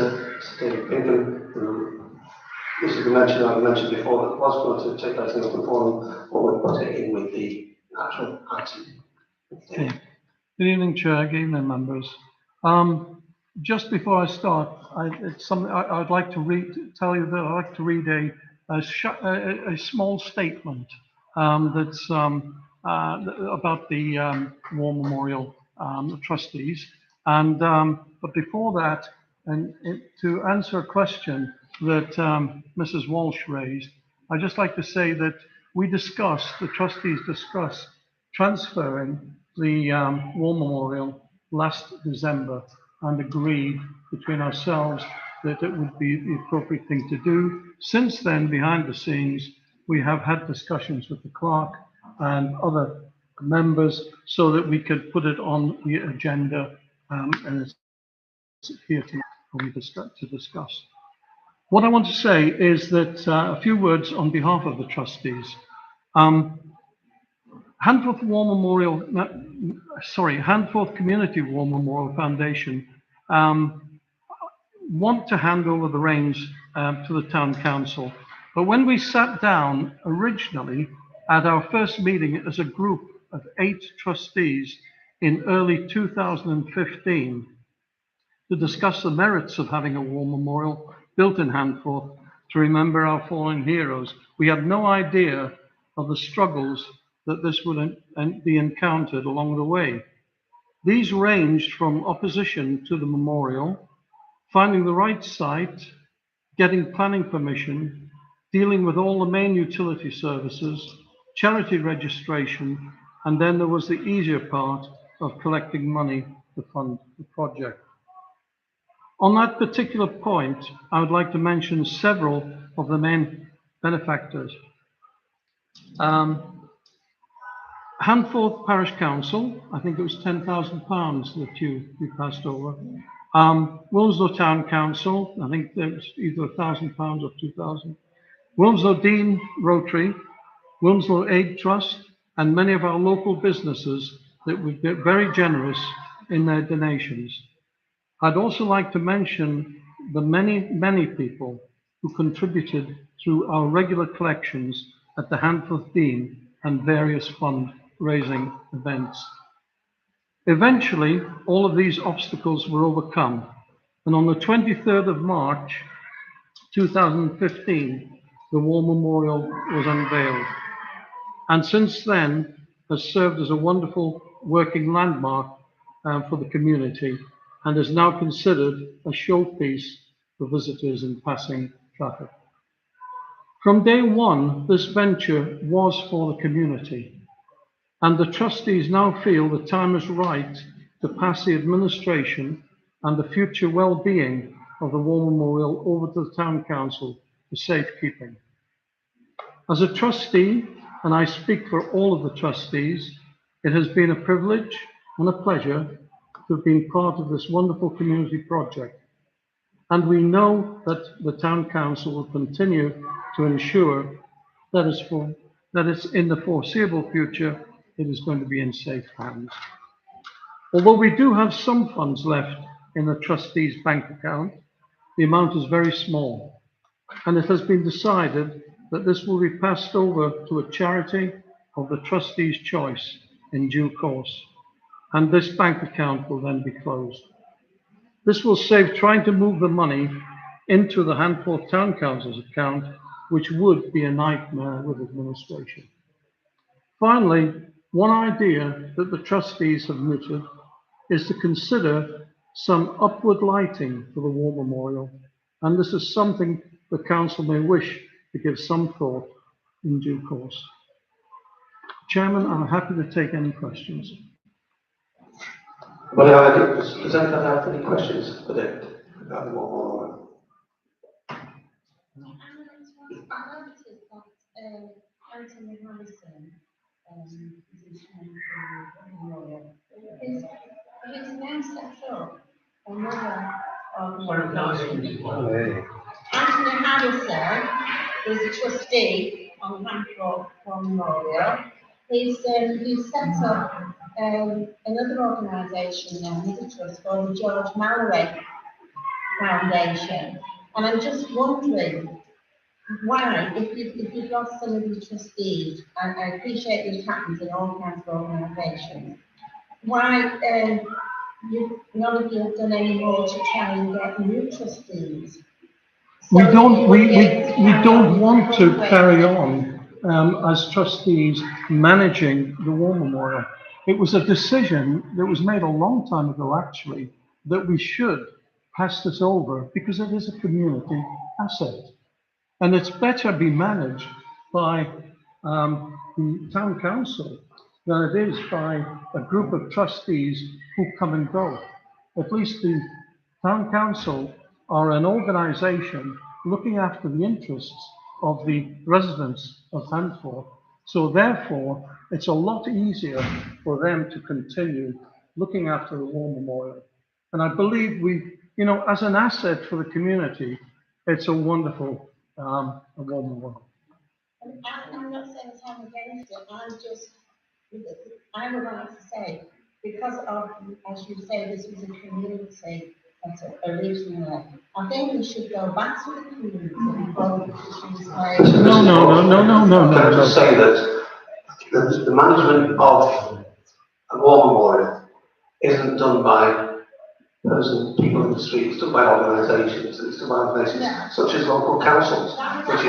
David Pinkham, who this is the mention I mentioned before that was going to take that in open forum, but we'll put it in with the actual item. Okay. Good evening, Chair. Good evening, members. Just before I start, it's something I'd like to tell you that I'd like to read a small statement that's about the War Memorial trustees. And but before that, to answer a question that Mrs. Walsh raised, I'd just like to say that the trustees discussed transferring the War Memorial last December and agreed between ourselves that it would be the appropriate thing to do. Since then, behind the scenes, we have had discussions with the clerk and other members so that we could put it on the agenda and it's here to discuss. What I want to say is that a few words on behalf of the trustees. Handforth Community War Memorial Foundation want to hand over the reins to the town council. But when we sat down originally at our first meeting as a group of 8 trustees in early 2015 to discuss the merits of having a war memorial built in Handforth to remember our fallen heroes, we had no idea of the struggles that this would be encountered along the way. These ranged from opposition to the memorial, finding the right site, getting planning permission, dealing with all the main utility services, charity registration, and then there was the easier part of collecting money to fund the project. On that particular point, I would like to mention several of the main benefactors. Handforth Parish Council, I think it was £10,000 that you passed over. Wilmslow Town Council, I think it was either £1,000 or 2,000. Wilmslow Dean Rotary, Wilmslow Aid Trust, and many of our local businesses that would be very generous in their donations. I'd also like to mention the many people who contributed through our regular collections at the Handforth Dean and various fundraising events. Eventually, all of these obstacles were overcome, and on the 23rd of March 2015, the War Memorial was unveiled, and since then has served as a wonderful working landmark for the community and is now considered a showpiece for visitors and passing traffic. From day one, this venture was for the community, and the trustees now feel the time is right to pass the administration and the future well-being of the War Memorial over to the Town Council for safekeeping. As a trustee, and I speak for all of the trustees, it has been a privilege and a pleasure to have been part of this wonderful community project. And we know that the Town Council will continue to ensure that it's in the foreseeable future, it is going to be in safe hands. Although we do have some funds left in the trustees' bank account, the amount is very small. And it has been decided that this will be passed over to a charity of the trustees' choice in due course. And this bank account will then be closed. This will save trying to move the money into the Handforth Town Council's account which would be a nightmare with administration. Finally, one idea that the trustees have mooted is to consider some upward lighting for the war memorial, and this is something the council may wish to give some thought in due course. Chairman, I'm happy to take any questions. Well, does anyone have any questions for David about the war memorial? Anthony Harrison, he's now set up another organisation. Anthony Harrison is a trustee on Hancock Memorial. He's set up another organisation now, he's a trust called the George Mallory Foundation. And I'm just wondering, why, if you've lost some of your trustees, and I appreciate this happens in all kinds of organisations, why none of you have done any more to try and get new trustees? We don't want to carry on as trustees managing the war memorial. It was a decision that was made a long time ago, actually, that we should pass this over because it is a community asset. And it's better be managed by the town council than it is by a group of trustees who come and go. At least the town council are an organisation looking after the interests of the residents of Hanford. So therefore, it's a lot easier for them to continue looking after the war memorial. And I believe as an asset for the community, it's a wonderful a war memorial. I'm not saying I'm against it, I would like to say, because of, as you say, this was a community originally, I think we should go back to the community before the petitions made. No. Can I just say that the management of a war memorial isn't done by people in the street, it's done by organisations, such as local councils, which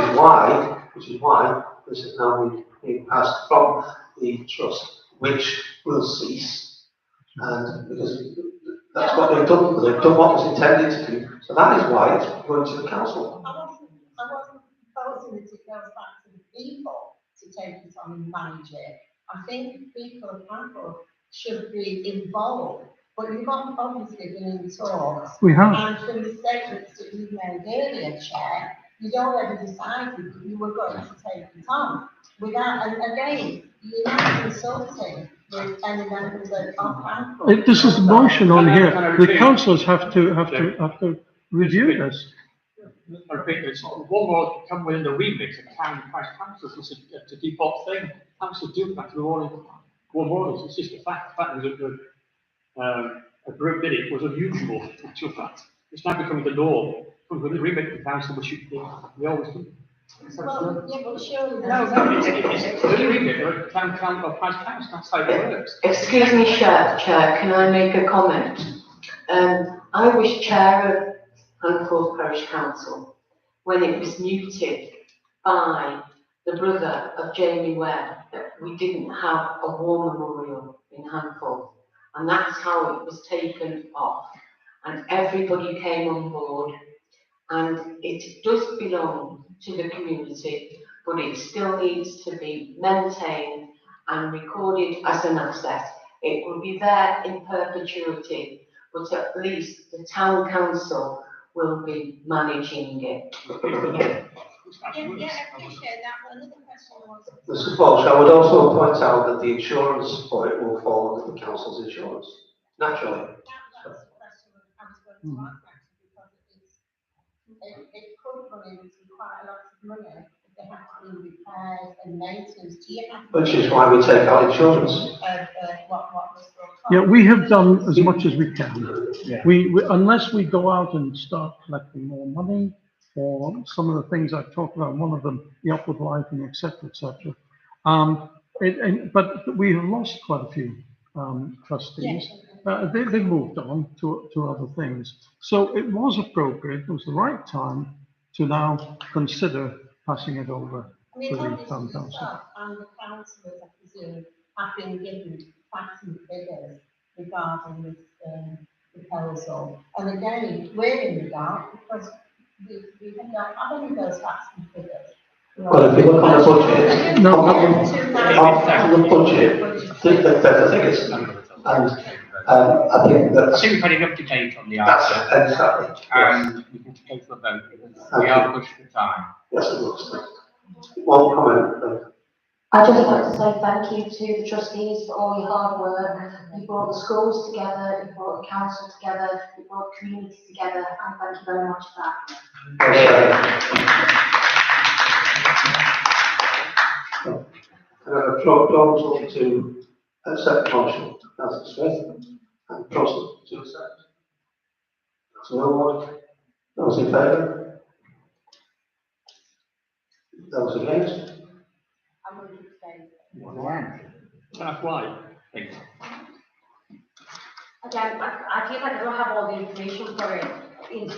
is why this is now being passed from the trust, which will cease, and because that's what they've done what was intended to do, so that is why it's going to the council. I wasn't proposing that it goes back to the people to take it on and manage it. I think people of Hanford should be involved. But you've obviously been in talks. We have. And from the statements that you made earlier, Chair, you'd already decided that you were going to take it on. Without, and again, you're not consulting with any members of Hanford. This is the motion on here. The councillors have to review this. I repeat, it's one more come within the remit of town and parish councils. It's a default thing. Councils do that to the war memorials. It's just a fact. The fact that a group did it was unusual, actual fact. It's now becoming the norm. From the remit of the council, we always do. Well, yeah, but surely. It's the remit of the town council, that's how it works. Excuse me, Chair, can I make a comment? I was chair of Hanford Parish Council when it was muted by the brother of Jamie Webb that we didn't have a war memorial in Hanford. And that's how it was taken off. And everybody came on board. And it does belong to the community, but it still needs to be maintained and recorded as an asset. It will be there in perpetuity, but at least the town council will be managing it. Yeah, I appreciate that. But another question was. Mr. Walsh, I would also point out that the insurance for it will fall under the council's insurance, naturally. That's the question I was going to ask, because it could run into quite a lot of money if they have to do repairs and maintenance. Do you have to? Which is why we take out insurance. Yeah, we have done as much as we can. Yeah. We unless we go out and start collecting more money, or some of the things I've talked about, one of them, the upward lighting, etc., etc. But we have lost quite a few trustees. They moved on to other things. So it was appropriate, it was the right time to now consider passing it over I mean, to the obviously town council. yourself and the councillors, I presume, have been given facts and figures regarding this proposal. And again, we're in the dark because we have not had any of those facts and figures. Well, if you look on the budget, on the budget, there's the figures. And I think I that's, think we've had enough debate on the that's answer, exactly. and we can go for a vote, because we are pushed for time. Yes, it looks like. One comment, please. I'd just like to say thank you to the trustees for all your hard work. You brought the schools together, you brought the council together, you brought the community together, and thank you very much for that. Proposal to accept the motion, Councillor Smith, and proposal to accept. Councillor Millward, those in favour? Those against? I'm going to abstain. That's why. Thanks. Again, I feel like I don't have all the information for it,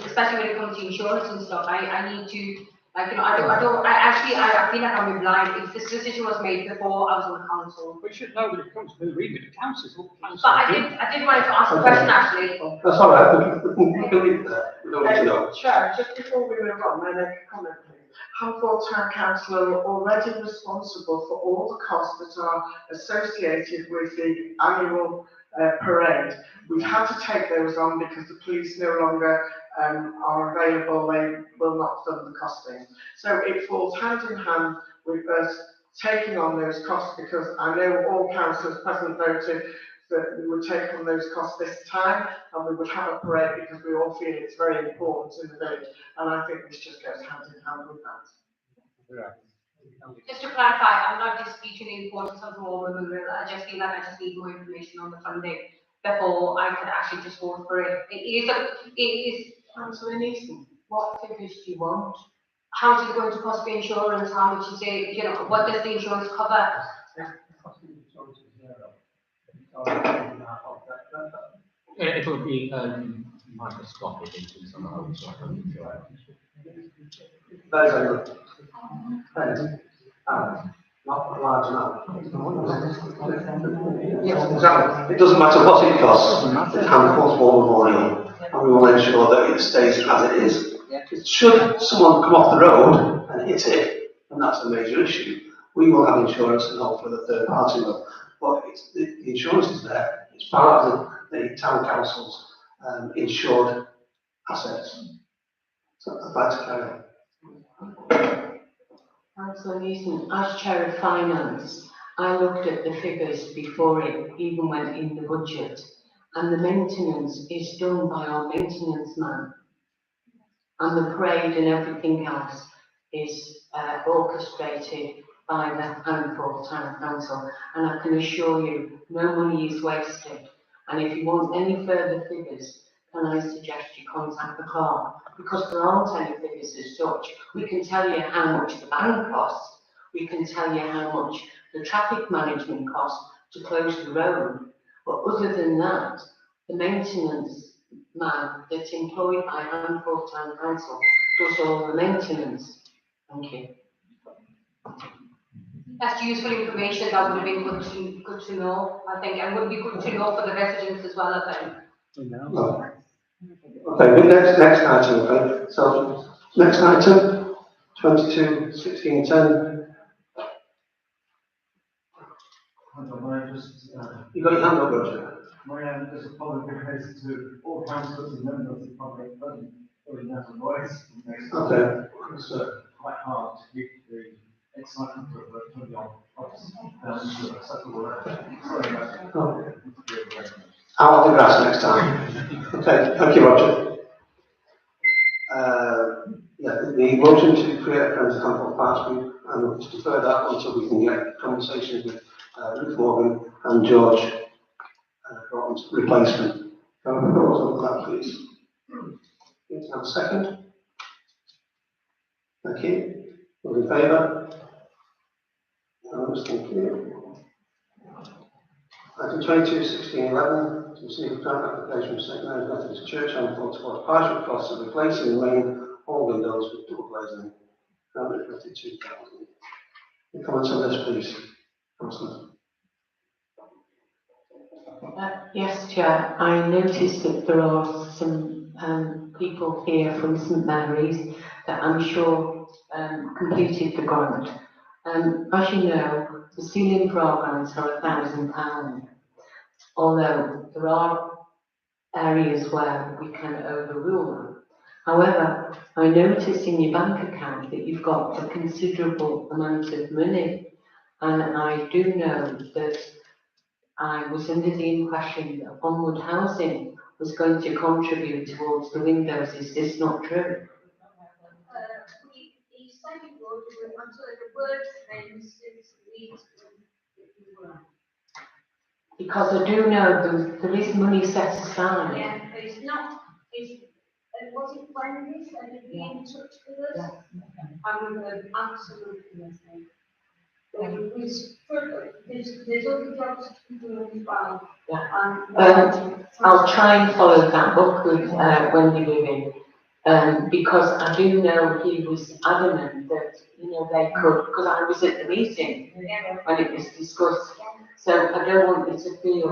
especially when it comes to insurance and stuff. I need to, like, you know, I feel like I'm blind. If this decision was made before I was on the council. We should know when it comes to the remit of councils. But I did want to ask a question actually. That's all right, we can leave that, we don't need to know. Chair, just before we move on, may I make a comment, please? Hamford Town Council are already responsible for all the costs that are associated with the annual parade. We've had to take those on because the police no longer are available, they will not fund the costing. So it falls hand in hand with us taking on those costs, because I know all councillors present voted that we would take on those costs this time, and we would have a parade because we all feel it's very important in the village, and I think this just goes hand in hand with that. Just to clarify, I'm not disputing the importance of the war memorial. I just feel like I just need more information on the funding before I could actually just vote for it. It is. Councillor Neeson, what figures do you want? How much is it going to cost the insurance? How much is it, you know, what does the insurance cover? It'll be microscopic into some of those. Not a large amount. Exactly. It doesn't matter what it costs, it's Hamford's War Memorial, and we will ensure that it stays as it is. Should someone come off the road and hit it, and that's a major issue, we will have insurance and hopefully the third party will. But the insurance is there, it's part of the town council's insured assets. So I'd like to carry on. Councillor Neeson, as Chair of Finance, I looked at the figures before it even went in the budget, and the maintenance is done by our maintenance man. And the parade and everything else is orchestrated by the Hamford Town Council, and I can assure you, no money is wasted. And if you want any further figures, can I suggest you contact the clerk? Because there aren't any figures as such. We can tell you how much the ban costs, we can tell you how much the traffic management costs to close the road, but other than that, the maintenance man that's employed by Hamford Town Council does all the maintenance. Thank you. That's useful information. That would have been good to know, I think, and would be good to know for the residents as well, I think. No. Okay, next item, okay. So, next item, 22/16/10. You got your hand up, Roger? My just a public advice to all councillors and members of the public present, putting down a voice. Okay. It's quite hard to keep the excitement of the 20 on office to acceptable. Sorry, Okay. I'll have the grass next time. Okay, thank you, Roger. The motion to create a Friends of Hamford Parks Group, and we'll defer that until we can get conversations with Ruth Morgan and George Broughton's replacement. Can I have a proposal for that, please? Can I have a second? Thank you. Those in favour? Thank you. Item 22/16/11, to receive a grant application from St Mary's Methodist Church and for towards partial costs of replacing the main hall windows with double glazing. 352,000. Any comments on this, please, Councillor? Yes, Chair. I noticed that there are some people here from St Mary's that I'm sure completed the grant. As you know, the ceiling programmes are £1,000, although there are areas where we can overrule them. However, I noticed in your bank account that you've got a considerable amount of money, and I do know that I was under the impression that Onward Housing was going to contribute towards the windows. Is this not true? He said he would, until the word ends, Because I do know there is money set aside. yeah, but it's not, was it Wendy said he'd be in touch with us? And we were absolutely listening. There's other jobs to do as well. I'll try and follow that up with Wendy Vivian, because I do know he was adamant that, you know, they could, because I was at the meeting when it was discussed. So I don't want you to feel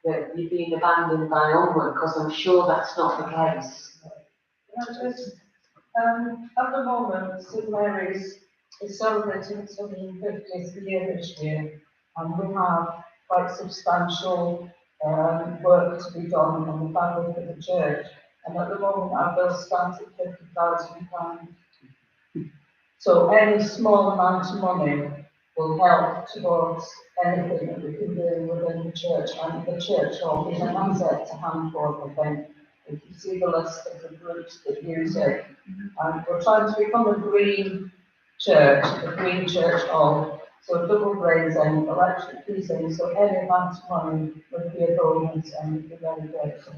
that you're being abandoned by Onward, because I'm sure that's not the case. At the moment, St Mary's is celebrating its 150th year this year, and we have quite substantial work to be done on the fabric of the church. And at the moment, our bill stands at £50,000. So any small amount of money will help towards anything that we can do within the church, and the church hall is an asset to Handford, I think. If you see the list of the groups that use it, and we're trying to become a green church hall, so double glazing, electric heating, so any amount of money would be a bonus and would be very grateful.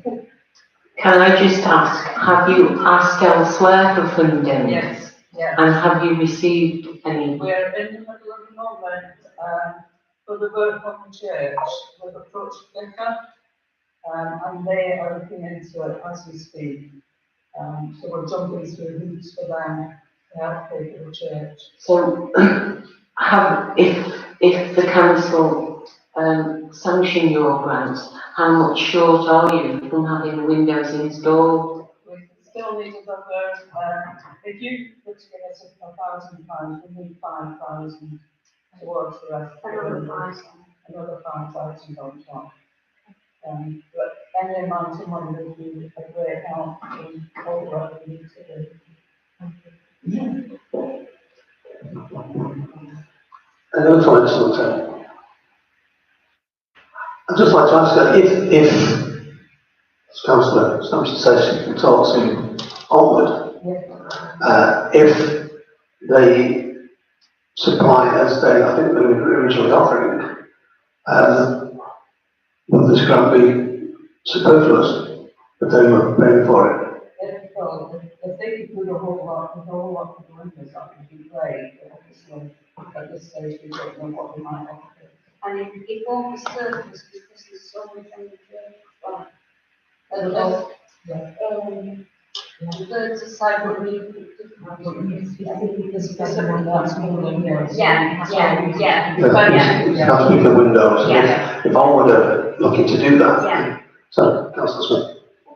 Can I just ask, have you asked elsewhere for funding? Yes, yes. And have you received any? We're in the middle of the moment for the work on the church. We've approached Vicar, and they are looking into it as we speak. So we're jumping through hoops for them to help pay for the church. So, if the council sanction your grants, how much short are you from having the windows installed? We still need another, if you put together £1,000, we need 5,000 towards the rest of the windows. Another 5,000 on top. But any amount of money would be a great help in all what we need to do. Any other comments on that? I'd just like to ask her if Councillor Sampson says she can talk to Onward, if they supply as they, I think they were originally offering, would this grant be superfluous if they were paying for it? If they could do a whole lot of the windows, that would be great, but obviously at this stage we don't know what we might offer. And it won't be surplus because there's so much on the church. The side would be. Yeah. That's with the windows. Yeah. If Onward are looking to do that. Yeah. So, Councillor Smith.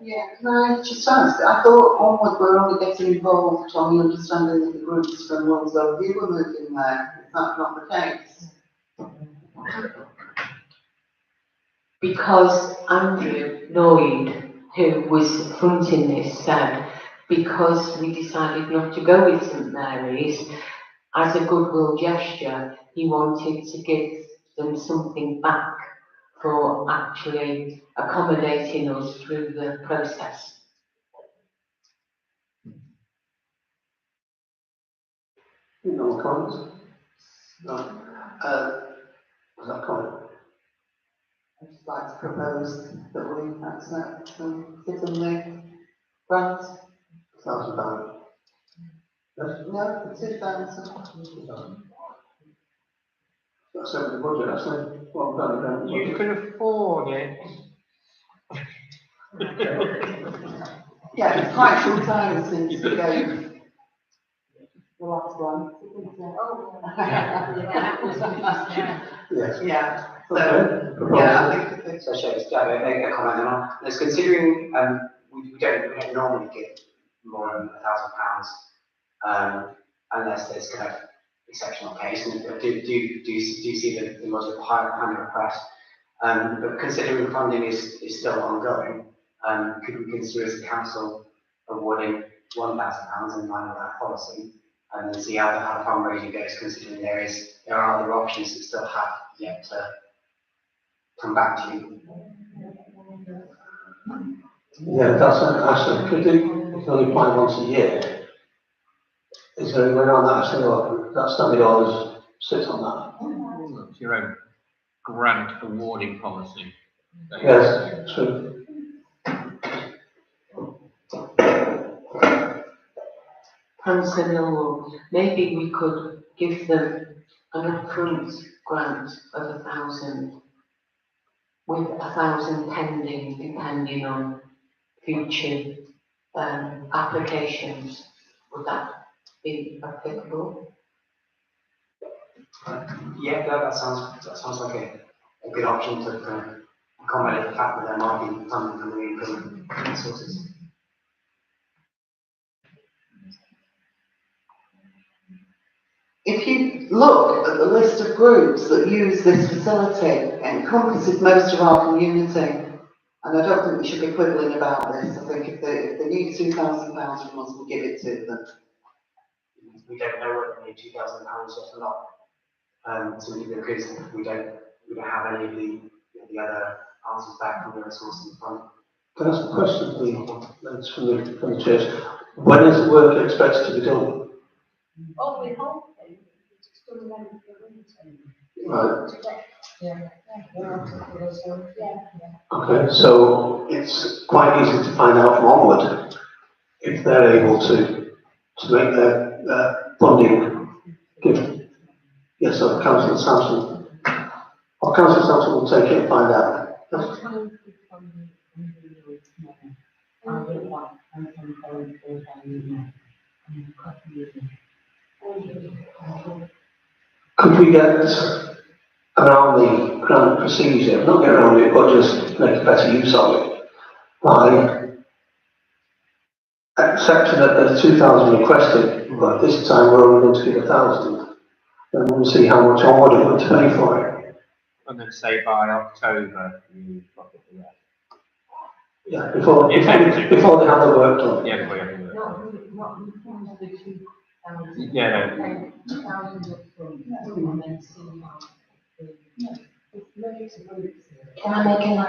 Yeah, can I just ask, I thought Onward were only getting involved on the understanding of the groups from Walsall View were moving there. Is that not the case? Because Andrew Lloyd, who was fronting this, said, because we decided not to go with St Mary's, as a goodwill gesture, he wanted to give them something back for actually accommodating us through the process. No more comments? No. Was that comment? I'd just like to propose that we accept give them the grant. £1,000. Yes? No, 2,000. That's over the budget, actually. Well done, You can afford it. Yeah, it's quite some time since we gave the last one. Oh. Yes. Yeah, so, Okay. yeah, I think So, just a comment on this. Considering we don't normally give more than £1,000 unless there's kind of exceptional case, and I do see the most of higher request. But considering funding is still ongoing, could we consider as a council awarding £1,000 in line with that policy, and then see how the fundraising goes, considering there are other options that still have yet to come back to you. Yeah, that's actually, could you can only apply once a year? Is there any way on that actually, or that standing orders sit on that? It's your own grant awarding policy. Yes, true. Councillor Millwall, maybe we could give them an upfront grant of 1,000 with 1,000 pending, depending on future applications. Would that be applicable? Yeah, that sounds like a good option to kind of accommodate the fact that there might be funding coming in from different sources. if you look at the list of groups that use this facility, it encompasses most of our community. And I don't think we should be quibbling about this. I think if they need £2,000 from us, we'll give it to them. We don't know whether they need £2,000 yet or not, simply because we don't have any of the other answers back from the resource and fund. Can I ask a question, please, from the church? When is the work expected to be done? Oh, we hope it's still ready for winter. Right. Yeah. Okay, so it's quite easy to find out from onward if they're able to make their funding given. Yes, so Councillor Sampson. Or Councillor Sampson will take it and find out. Yes. Could we get around the grant procedure, not get around it, but just make better use of it by accepting that there's 2,000 requested, but this time we're only going to give 1,000, and we'll see how much onward we're going to pay for it. And then say by October you got it there. Yeah, before they have the work done. Yeah, before you have the work done. Yeah, no. Can I make an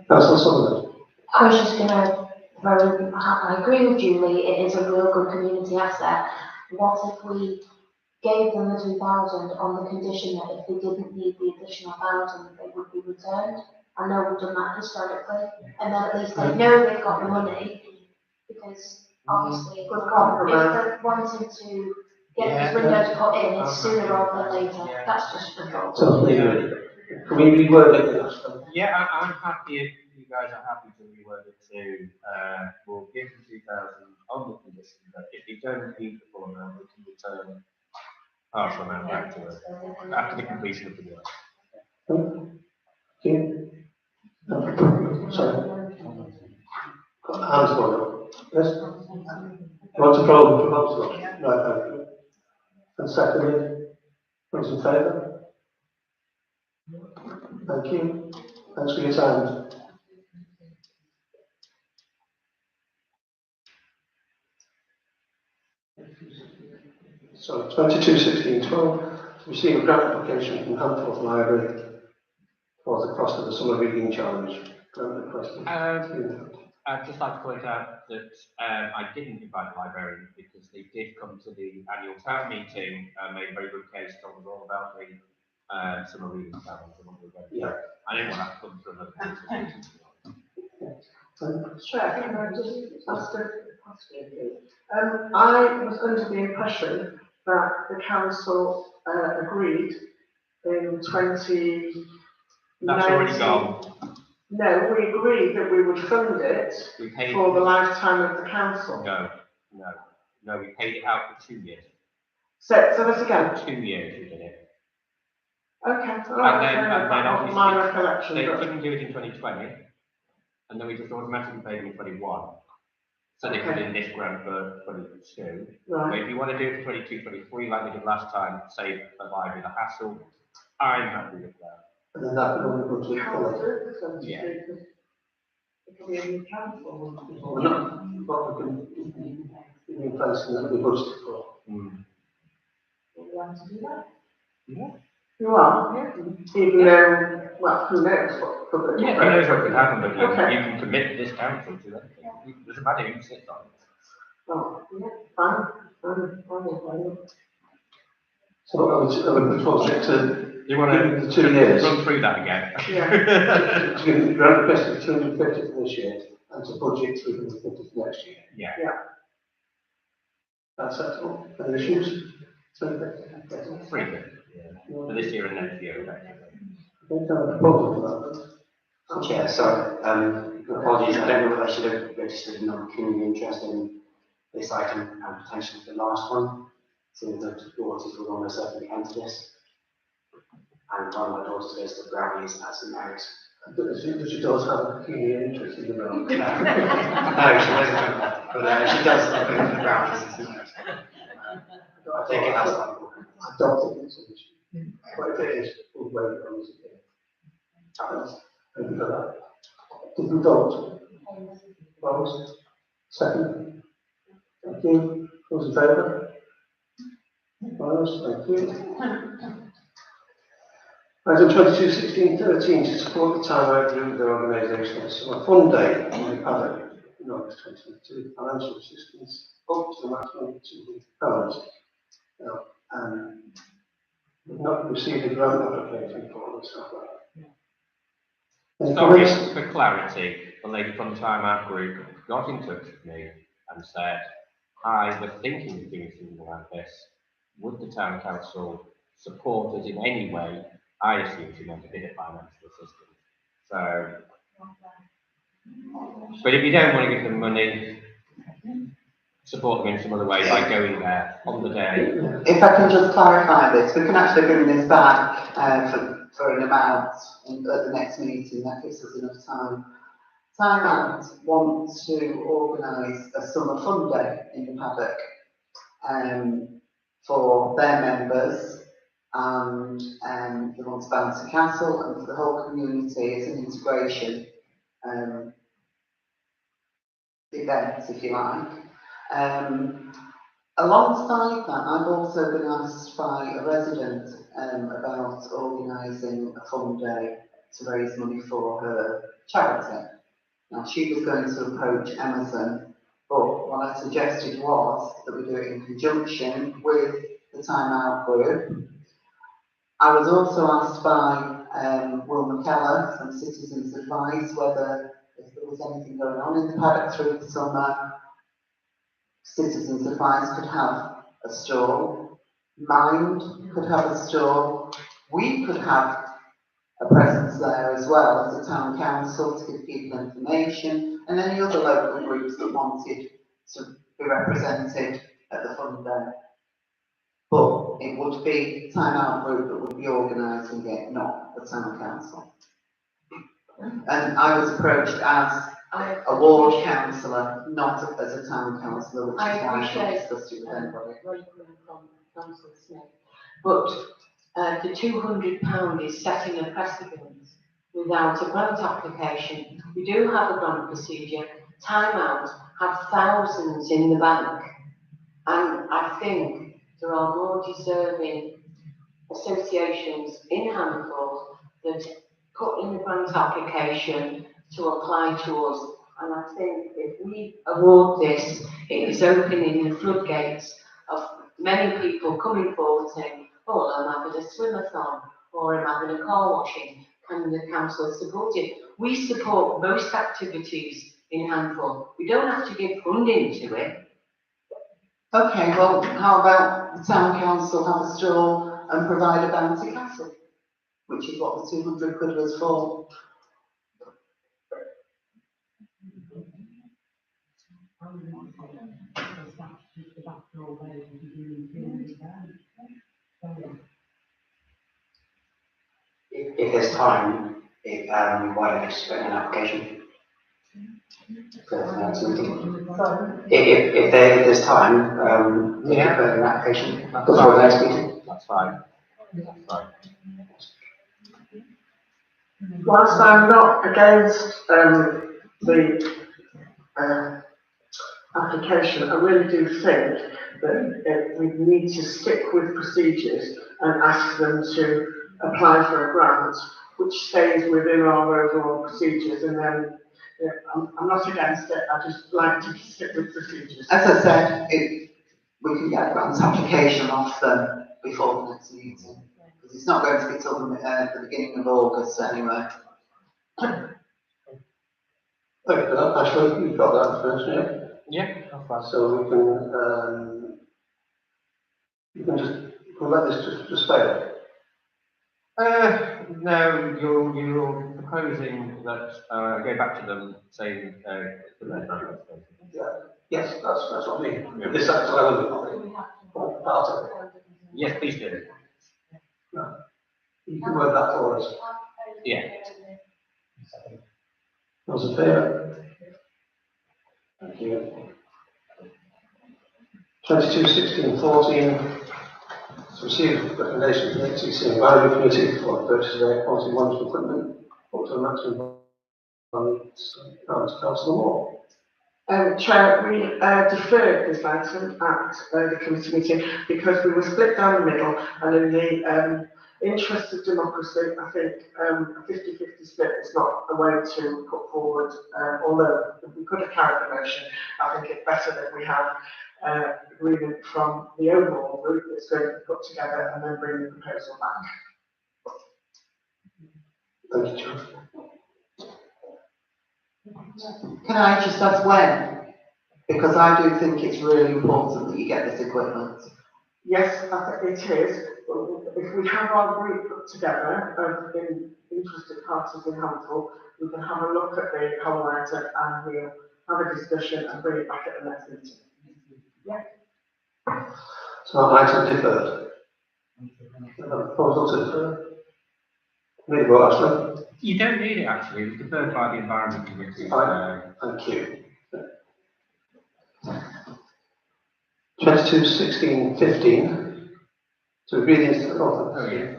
Councillor Sullivan. I was just gonna I agree with Julie, it is a real good community asset. What if we gave them the 2,000 on the condition that if they didn't need the additional 1,000, they would be returned? I know we've done that historically, and then at least they know they've got the money, because obviously if they're wanting to get these windows put in, it's sooner rather than later. That's just the thought. Totally agree. Can we reword it? Yeah, I'm happy if you guys are happy to reword it to, we'll give them 2,000 on the condition that if you don't need the full amount, we can return partial amount back to us after the completion of the work. Okay. Sorry. Hands going. Yes? You want to draw the proposal? Right, thank you. And seconded? Those in favour? Thank you. Thanks for your time. So 22/16/12, receive a grant application from Handforth Library for the cost of the summer reading challenge. Grant request. I'd just like to point out that I didn't invite the librarian because they did come to the annual town meeting and made a very good case, told us all about the summer reading challenge. Yeah. I didn't want that to come from another council. Chair, can I just ask a question, please? I was under the impression that the council agreed in 2019. That's already gone. No, we agreed that we would fund it We paid. for the lifetime of the council. No, we paid it out for 2 years. So that's again. 2 years we did it. Okay, And then obviously, my recollection. they couldn't do it in 2020, and then we just automatically paid them in 21. So they put in this grant for 22. Right. But if you want to do it for 22, 23, like we did last time, save the library the hassle, I'm happy with that. And then that will go to Yeah. It can be a new council. We're not, what we can, in place and that'll be budgeted for. Mm. You want to do that? Yeah. You are, yeah. Even though, well, who knows what public. Yeah, who knows what could happen, but Okay. you can commit this council to anything. It doesn't matter who sits on it. Oh, yeah, fine. So I would propose it to, You want the 2 years. run through that again? Yeah. To give the grant request of 250 for this year and to budget 350 for next year. Yeah. That's acceptable. Any issues? 350. 350, yeah. For this year and next year, effectively. Don't have a proposal for that. Chair, sorry, apologies, I don't know whether I should have registered non-community interest in this item and potentially the last one, seeing that the daughters will almost certainly enter this. And one of my daughters goes to Brownies as a merit. Does your daughter have a peculiar interest in the round? No, she doesn't, but she does go to the Brownies as a merit. I think it has one. Adopted it, so but if it is, we'll wait on this again. Thank you for that. Did we vote? Opposed? Second? Thank you. Those in favour? Opposed? Thank you. Item 221613 to support the time out group with their organisation of Summer Fun Day on the paddock in August 2022. Financial assistance up to the maximum of £200. Now, we've not received a grant application for this. Sorry, for clarity, the lady from the Time Out group got in touch with me and said, I was thinking of doing something like this. Would the town council support us in any way? I assume she meant a bit of financial assistance. So, but if you don't want to give them money, support them in some other way by going there on the day. If I can just clarify this, we can actually bring this back for an amount at the next meeting. That gives us enough time. Time Out wants to organise a summer fun day in the paddock for their members, and they want to bounce a castle and for the whole community as an integration event, if you like. Alongside that, I've also been asked by a resident about organising a fun day to raise money for her charity. Now, she was going to approach Emerson, but what I suggested was that we do it in conjunction with the Time Out group. I was also asked by Will McKellar from Citizens Advice whether if there was anything going on in the paddock through the summer, Citizens Advice could have a stall, Mind could have a stall, we could have a presence there as well as a town council to give people information, and any other local groups that wanted to be represented at the fun day. But it would be Time Out group that would be organising it, not the town council. And I was approached as a ward councillor, not as a town councillor, which is why I haven't discussed it with anybody. Where you're coming from, Councillor Smith. But the £200 is setting a precedent without a grant application. We do have a grant procedure. Time Out have thousands in the bank, and I think there are more deserving associations in Handful that put in the grant application to apply to us. And I think if we award this, it is opening the floodgates of many people coming forward saying, oh, I'm having a swim-a-thon, or I'm having a car washing, can the council support it? We support most activities in Handful. We don't have to give funding to it. Okay, well, how about the town council have a stall and provide a bouncy castle, which is what the 200 quid was for. If there's time, why don't you just put in an application? For the next meeting. If there's time, you can put in an application before the next meeting. That's fine. That's fine. Whilst I'm not against the application, I really do think that we need to stick with procedures and ask them to apply for a grant which stays within our overall procedures, and then I'm not against it, I just like to stick with procedures. As I said, if we can get a grant application off them before the next meeting, because it's not going to be till the beginning of August anyway. Thank you for that, Ashley, you've got that information, yeah? Yeah, that's fine. So you can let this just fail. No, you're proposing that go back to them saying Yeah. Yes, that's what I mean. Yeah. This acts relevant, part of it. yes, please do. No. You can word that for us. Yeah. Those in favour? Thank you. 22/16/14, to receive recommendation from the HTC Environment Committee for the purchase of air quality monitoring equipment up to a maximum of Councillor Moore. Chair, we deferred this item at the committee meeting because we were split down the middle, and in the interest of democracy, I think a 50-50 split is not a way to put forward, although we could have carried the motion. I think it's better that we have agreement from the overall group that's going to be put together and then bring the proposal back. Thank you, Chair. Can I just ask when? Because I do think it's really important that you get this equipment. Yes, I think it is. If we have our group put together of interested parties in Handful, we can have a look at the whole item and we'll have a discussion and bring it back at the next meeting. Yeah. So item deferred. Proposal to defer. Need to vote, Ashley? You don't need it actually, it's deferred by the Environment Committee. Fine. Thank you. 22/16/15. To agree the Oh yeah.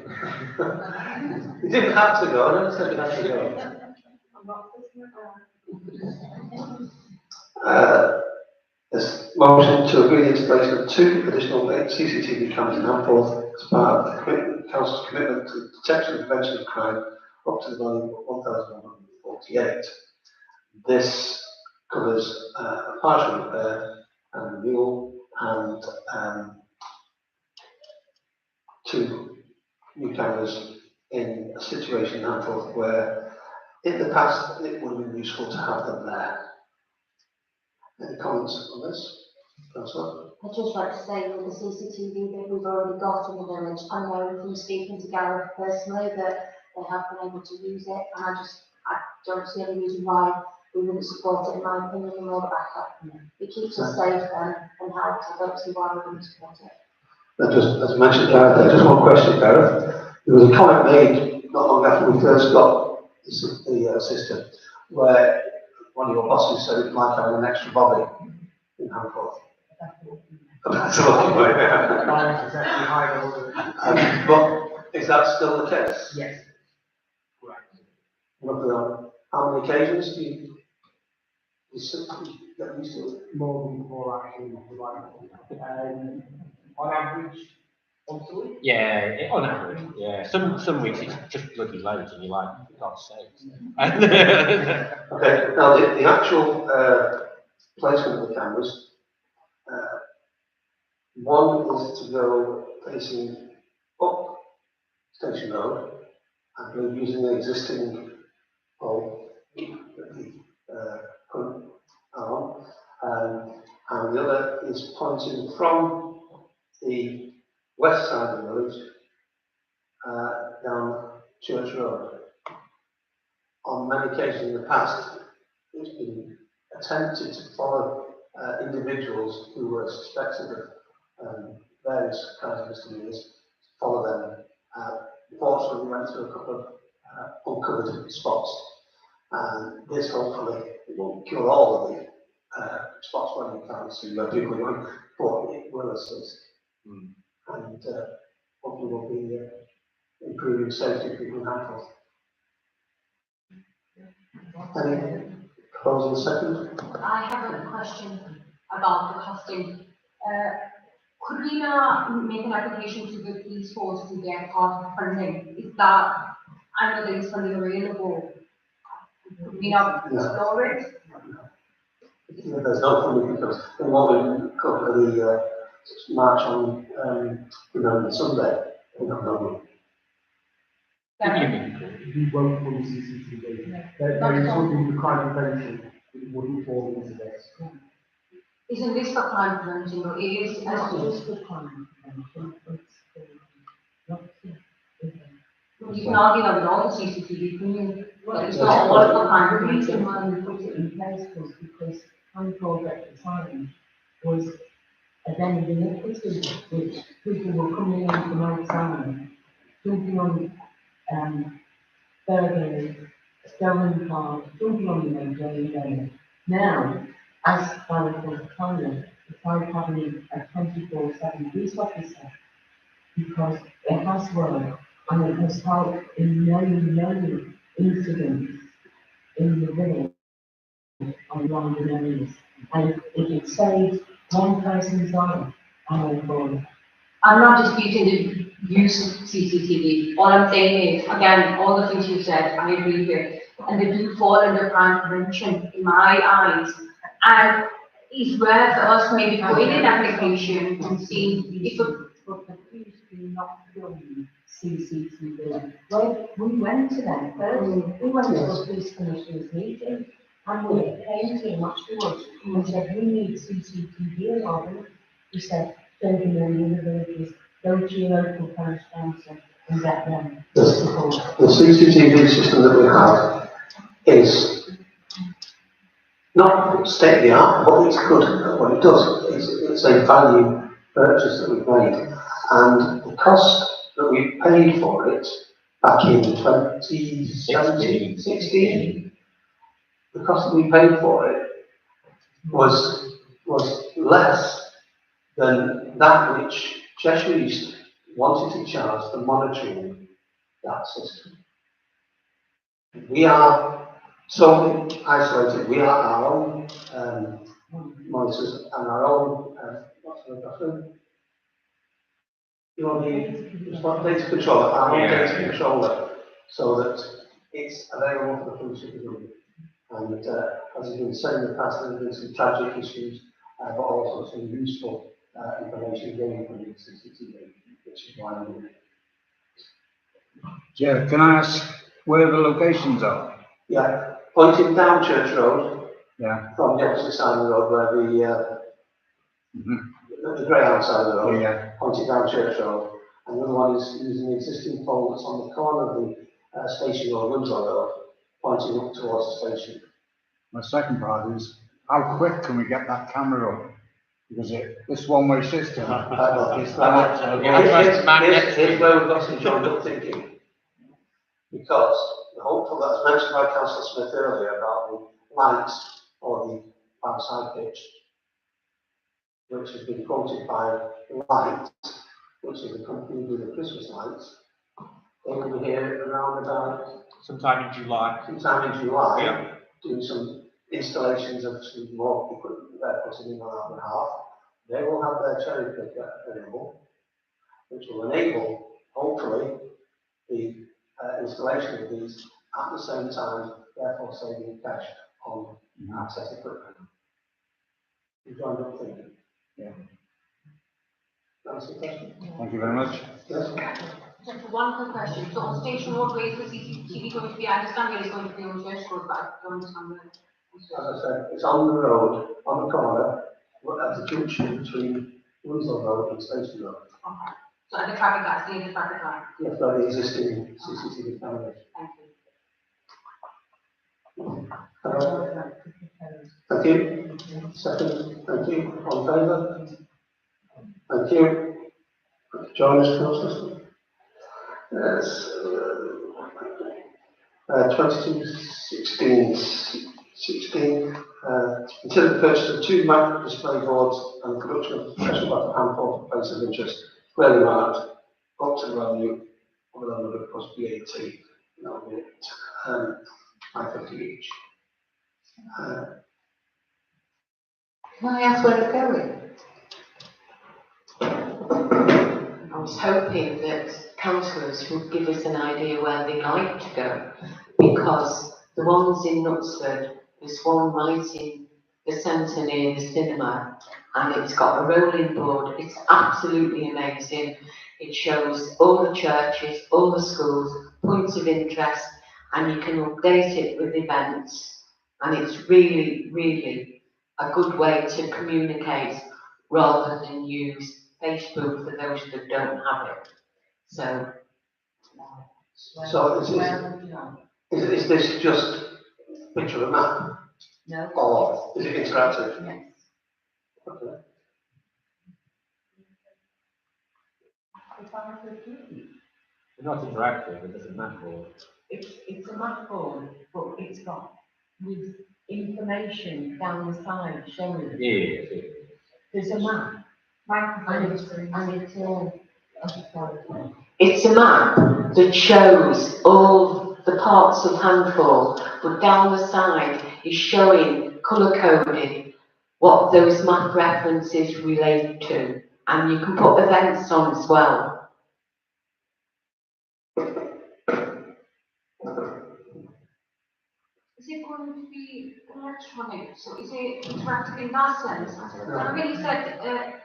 You didn't have to go, I never said you had to go. This motion to agree the installation of 2 additional CCTV cameras in Handforth as part of the Council's commitment to the detection and prevention of crime up to the value of 1,148. This covers a partial repair and renewal and 2 new cameras in a situation in Handforth where in the past it would have been useful to have them there. Any comments on this? Councillor? I'd just like to say with the CCTV that we've already got in the village, I know from speaking to Gareth personally that they have been able to use it, and I don't see any reason why we wouldn't support it, in my opinion, and more the backup. It keeps us safe and helps, I don't see why we wouldn't support it. Just as mentioned, Gareth, just one question, Gareth. There was a comment made not long after we first got the system, where one of your bosses said it's like having an extra body in Handforth. That's a long way. But is that still the case? Yes. How many occasions do you get used to it? More than 4 actually, on average, once a week. Yeah, on average, yeah. Some weeks it's just bloody loads and you're like, for God's sake. Okay, now the actual placement of the cameras, one is to go facing up Station Road, I believe using the existing pole that the current and the other is pointing from the west side of the village down Church Road. On many occasions in the past, it's been attempted to follow individuals who were suspected of various kinds of misdemeanors, follow them. Unfortunately, we went through a couple of uncovered spots, and this hopefully won't cure all of the spots where you can't see where people are going, but it will assist. And hopefully will be improving safety for people in Handforth. Any proposal second? I have a question about the costing. Could we now make an application to the police force to get part of the funding? Is that, I know there is funding available. Could we not explore it? There's no funding because the moment we cover the march on Sunday, we don't know. You won't fund CCTV. There is something for crime prevention, it wouldn't fall into this. Isn't this for crime prevention, or it is for crime prevention. You can argue that with all the CCTV, can you? It's not all for crime The reason prevention. why we put it in place was because Handforth at the time was a den of iniquity, which people were coming in from outside, jumping on burglary, stolen cars, jumping on the road. Now, as far as was telling you, it's like having a 24/7 police officer because it has worked and it has helped in many incidents in the village on London areas. And if it saves one person's life, I'm all for it. I'm not disputing the use of CCTV. All I'm saying is, again, all the things you said, I agree with, and they do fall under crime prevention in my eyes. And it's rare for us to maybe put in an application and see if a But the police do not film CCTV. Well, we went to them first, we went to the police commissioners meeting, and we came to him afterwards, and said, we need CCTV alarm. He said, don't be in the villages, go to your local parish council and get them support. The CCTV system that we have is not state of the art, but it's good at what it does. It's a value purchase that we've made, and the cost that we paid for it back in 2016, the cost that we paid for it was less than that which Cheshire East wanted to charge for monitoring that system. We are so isolated. We are our own monitors and our own data controller, our own data controller, so that it's available for the police to do. And as has been said in the past, there have been some tragic issues, but also some useful information gained from the CCTV, which is why we do it. Yeah, can I ask where the locations are? Yeah, pointing down Church Road, Yeah. from the opposite side of the road where the greyhound side of the road, Yeah. pointing down Church Road, and the other one is using the existing pole that's on the corner of the station road, Windsor Road, pointing up towards the station. My second part is, how quick can we get that camera up? Because this one-way system. Here's where we've got some joined up thinking. Because the hopeful that was mentioned by Councillor Smith earlier about the lights or the outside pitch, which has been quoted by Light, which is the company who do the Christmas lights. They will be here around about sometime in July. Yeah. Doing some installations of some more equipment they're putting in on our behalf. They will have their cherry picker available, which will enable, hopefully, the installation of these at the same time, therefore saving cash on access equipment. You joined up thinking? Yeah. Answer the question? Thank you very much. Yes. Just one quick question. So on Station Road, where is the CCTV going to be? I understand where it's going to be on Church Road, but I don't understand where. As I said, it's on the road, on the corner, at the junction between Winslow Road and Station Road. Okay. So at the traffic lights, near the traffic light. Yes, by the existing CCTV cameras. Thank Thank you. Second, thank you. All in favour? Thank you. Join us, Councillor. Yes. 2216. Consider the purchase of 2 map display boards and the production of special battle handful for place of interest, clearly marked, up to the value of 1100 plus VAT. That'll be it. 550 each. Can I ask where they're going? I was hoping that councillors would give us an idea where they'd like to go, because the ones in Knutsford, there's one right in the centre near the cinema, and it's got a rolling board. It's absolutely amazing. It shows all the churches, all the schools, points of interest, and you can update it with events, and it's really, really a good way to communicate rather than use Facebook for those that don't have it. So is this just a picture of a map? No. Or is it interactive? Yes. Okay. It's not interactive, it doesn't matter. It's a map board, but it's got with information down the side showing. Yeah. There's a map. It's a map that shows all the parts of Handful, but down the side is showing colour-coded what those map references relate to, and you can put events on as well. Is it going to be electronic? So is it interactive in that sense? So when you said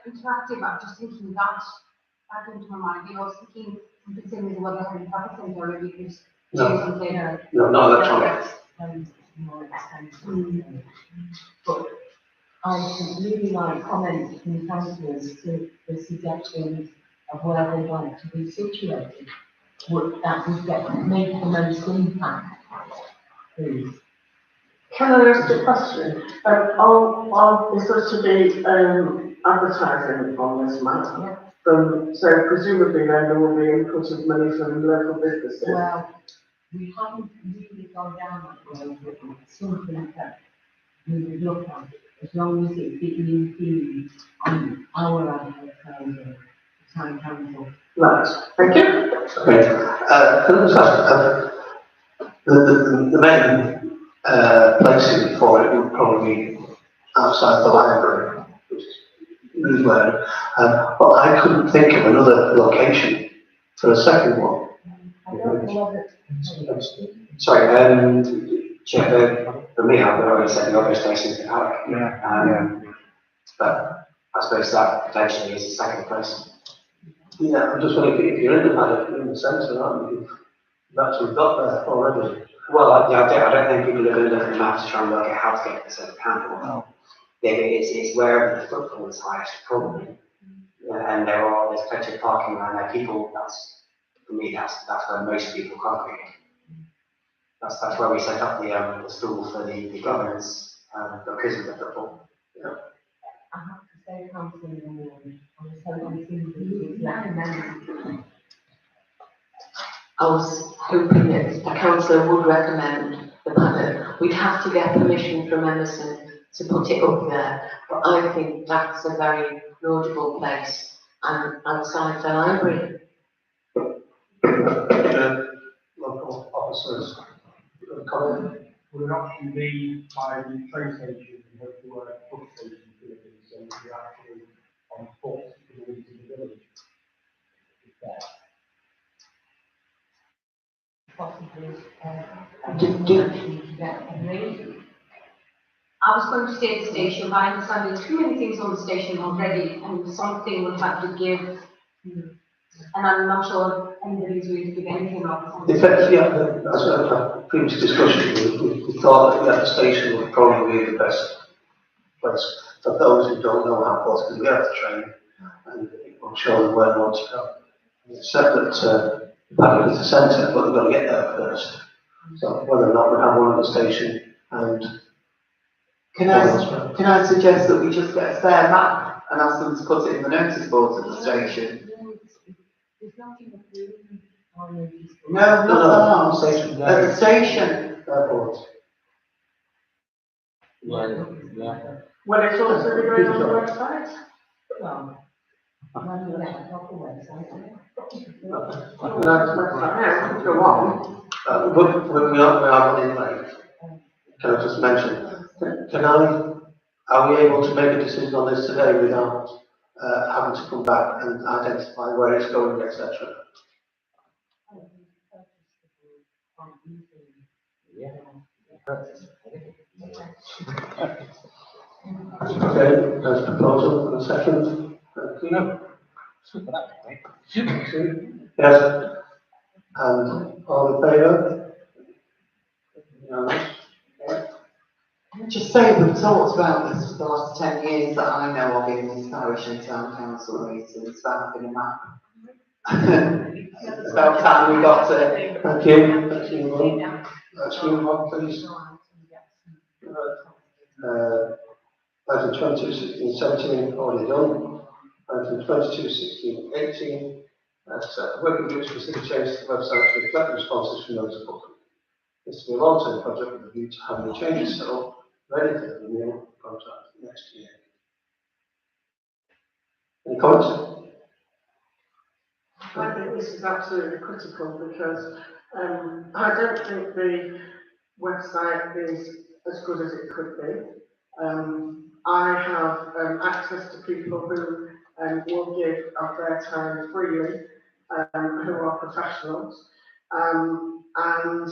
interactive, I'm just thinking that back into my mind. I was thinking the same as what they have in traffic centre already, because No, not electronic. But I would really like comments from councillors to the suggestions of where they'd like to be situated. That would make the most impact, please. Can I ask a question? Is there to be advertising on this map? So presumably then there will be input of money from local businesses. Well, we haven't really gone down that road, but it's something that we would look at, as long as it didn't include on our advertising, the town council. Right, thank you. Okay. Can I just ask, the main placing for it would probably be outside the library, which is really where, but I couldn't think of another location for a second one. Sorry, Chair, for me, I've already said the obvious place is the park. But I suppose that potentially is the second place. Yeah, I'm just wondering if you're in the paddock, you're in the centre, aren't you? You've actually got there already. Well, I don't think people are going to look at the map to try and work out how to get to the centre campus. No. It's wherever the footfall is highest, probably. And there's plenty of parking around there. People, for me, that's where most people congregate. That's where we set up the stall for the governance because of the football. I have to say, Councillor Ward, I was hoping to recommend. I was hoping that a councillor would recommend the paddock. We'd have to get permission from Emerson to put it up there, but I think that's a very laudable place and outside the library. Local officers, comment? Would an option be by the train station and go to a bus station facility, so you're actually on foot to go into the village? Possibly, I was going to stay at the station, but I understand there's too many things on the station already, and something would have to give. And I'm not sure anybody's willing to give anything up. In fact, as a previous discussion, we thought that the station would probably be the best place. for those who don't know how close to get the train, and it will show them where they want to go. It's said that Paddington is the centre, but they've got to get there first. So whether or not we have one at the station and Can I suggest that we just get a spare map and ask them to put it in the notice boards at the station? There's nothing to do on the. No, not that. station. At the station. Airport. Yeah. Well, it's also going on the website. Well, when you let it off the website, Yeah, go on. But we are running late. Can I just mention, are we able to make a decision on this today without having to come back and identify where it's going, etc.? Okay, there's a proposal for a second. Yes. And all in favour? Unanimous? Just say we've talked about this for the last 10 years that I know of in this parish and town council meetings about having a map. It's about time we got it. Thank you. Let's move on. Let's move on, please. Item 22, 16, 17, already done. Item 22, 16, 18. That's working groups to consider changes to the website to reflect the responses from those public. This will be a long-term project with a view to having the changes set up ready for the renewal contract next year. Any comments? I think this is absolutely critical because I don't think the website is as good as it could be. I have access to people who will give of their time freely, who are professionals, and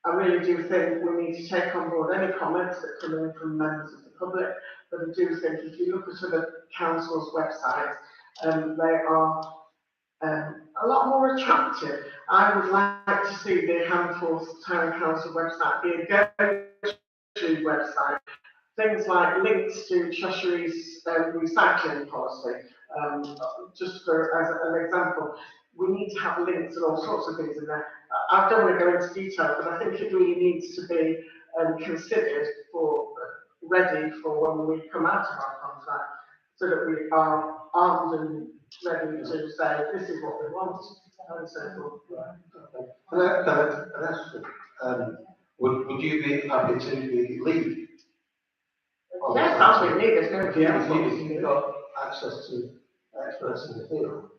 I really do think we need to take on board any comments that come in from members of the public, but I do think if you look at other councils' websites, they are a lot more attractive. I would like to see the Handforth Town Council website be a go-to website. Things like links to Cheshire's recycling policy, just for as an example. We need to have links and all sorts of things in there. I don't want to go into detail, but I think it really needs to be considered for ready for when we come out of our contract, so that we are armed and ready to say this is what we want and so forth. Would you be happy to be lead? Yes, I'll be lead. There's no if you've got access to experts in the field,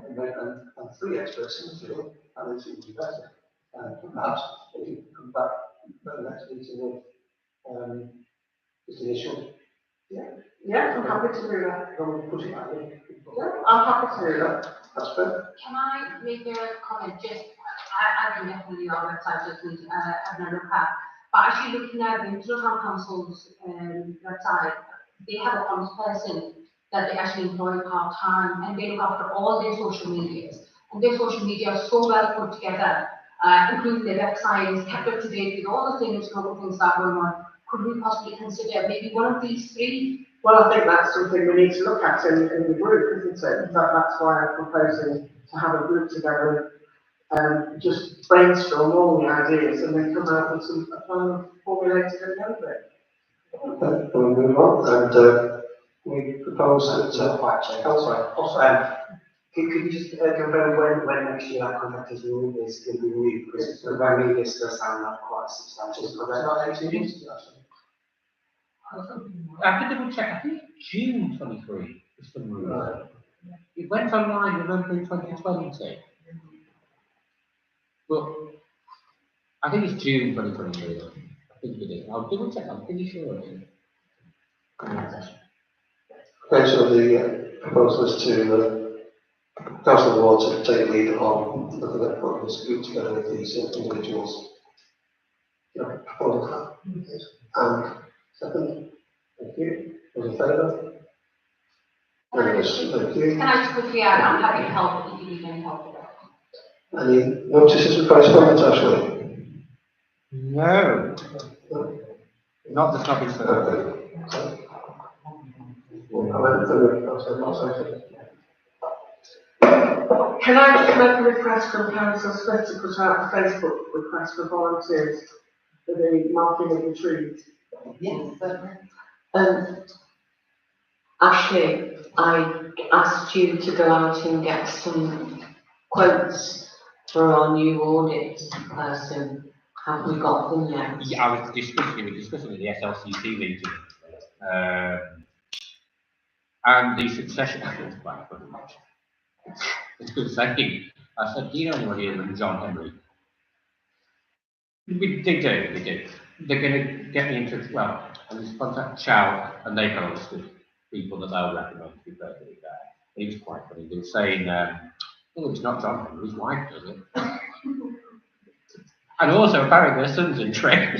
and three experts in the field, and it seems to be better. Perhaps if you come back at the next meeting with just initial. Yeah, I'm happy to do that. Push it back in. Yeah, I'm happy to do that. That's fair. Can I make a comment? I think definitely our website just needs having a look at. But actually looking at the Town Council's website, they have a comms person that they actually employ part-time, and they look after all their social medias. And their social media are so well put together, including their website is kept up to date with all the things, local things that are going on. Could we possibly consider maybe one of these three? Well, I think that's something we need to look at in the group, isn't it? That's why I'm proposing to have a group together and just brainstorm all the ideas and then come out with a plan formulated at the end of it. Okay, we'll move on, and we propose that. Could you just confirm when next year that contract is going to be renewed? Because the very new this does sound like quite a substantial project. It's not 18 months, actually. I have to double check. I think it's June 23 is the move. It went online, remember, in 2020. But I think it's June 2023. I think it is. I'll double check. I'm pretty sure it is. Okay, so the proposal is to Council of the Ward to take lead on looking at putting this group together with these individuals. Proposal. And second, thank you. Those in favour? Thank you. Can I just quickly add, I'm happy to help if you need any help with that. Any notices and correspondence, actually? No. Not the topics that Or comment from the councillor Martin? Can I just make a request from Council Smith to put out a Facebook request for volunteers for the marking of the trees? Yes, certainly. Ashley, I asked you to go out and get some quotes for our new audit person. Have we got them yet? Yeah, we were discussing at the SLCC meeting. And the succession, it's quite funny. It's good saying. I said, do you know anybody other than John Henry? They do. They're going to get me in touch, well, I just contact Chow, and they've got a list of people that they'll recommend to be perfectly fair. It was quite funny. They were saying, oh, it's not John Henry, his wife does it. And also, apparently, their son's in training.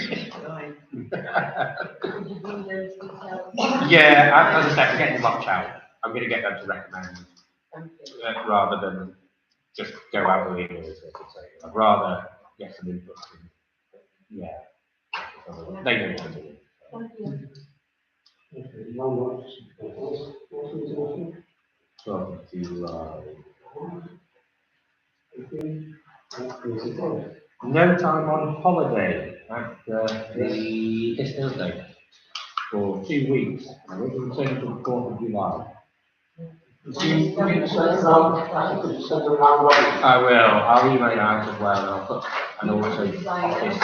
Yeah, as I said, forget the watch out. I'm going to get them to recommend rather than just go out with emails. I'd rather get some input. Yeah, they know what to do. No time on holiday after this Thursday for 2 weeks. I will return to the 4th of July. I will. I'll email you out as well, and I'll put an also office.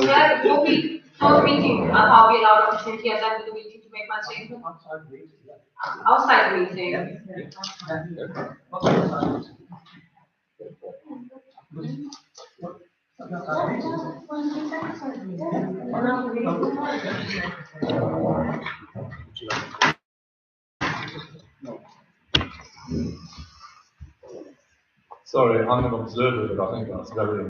Yeah, for the meeting, I'll be allowed opportunity at the end of the meeting to make my statement. Outside the meeting. Sorry, I'm an observer, but I think that's very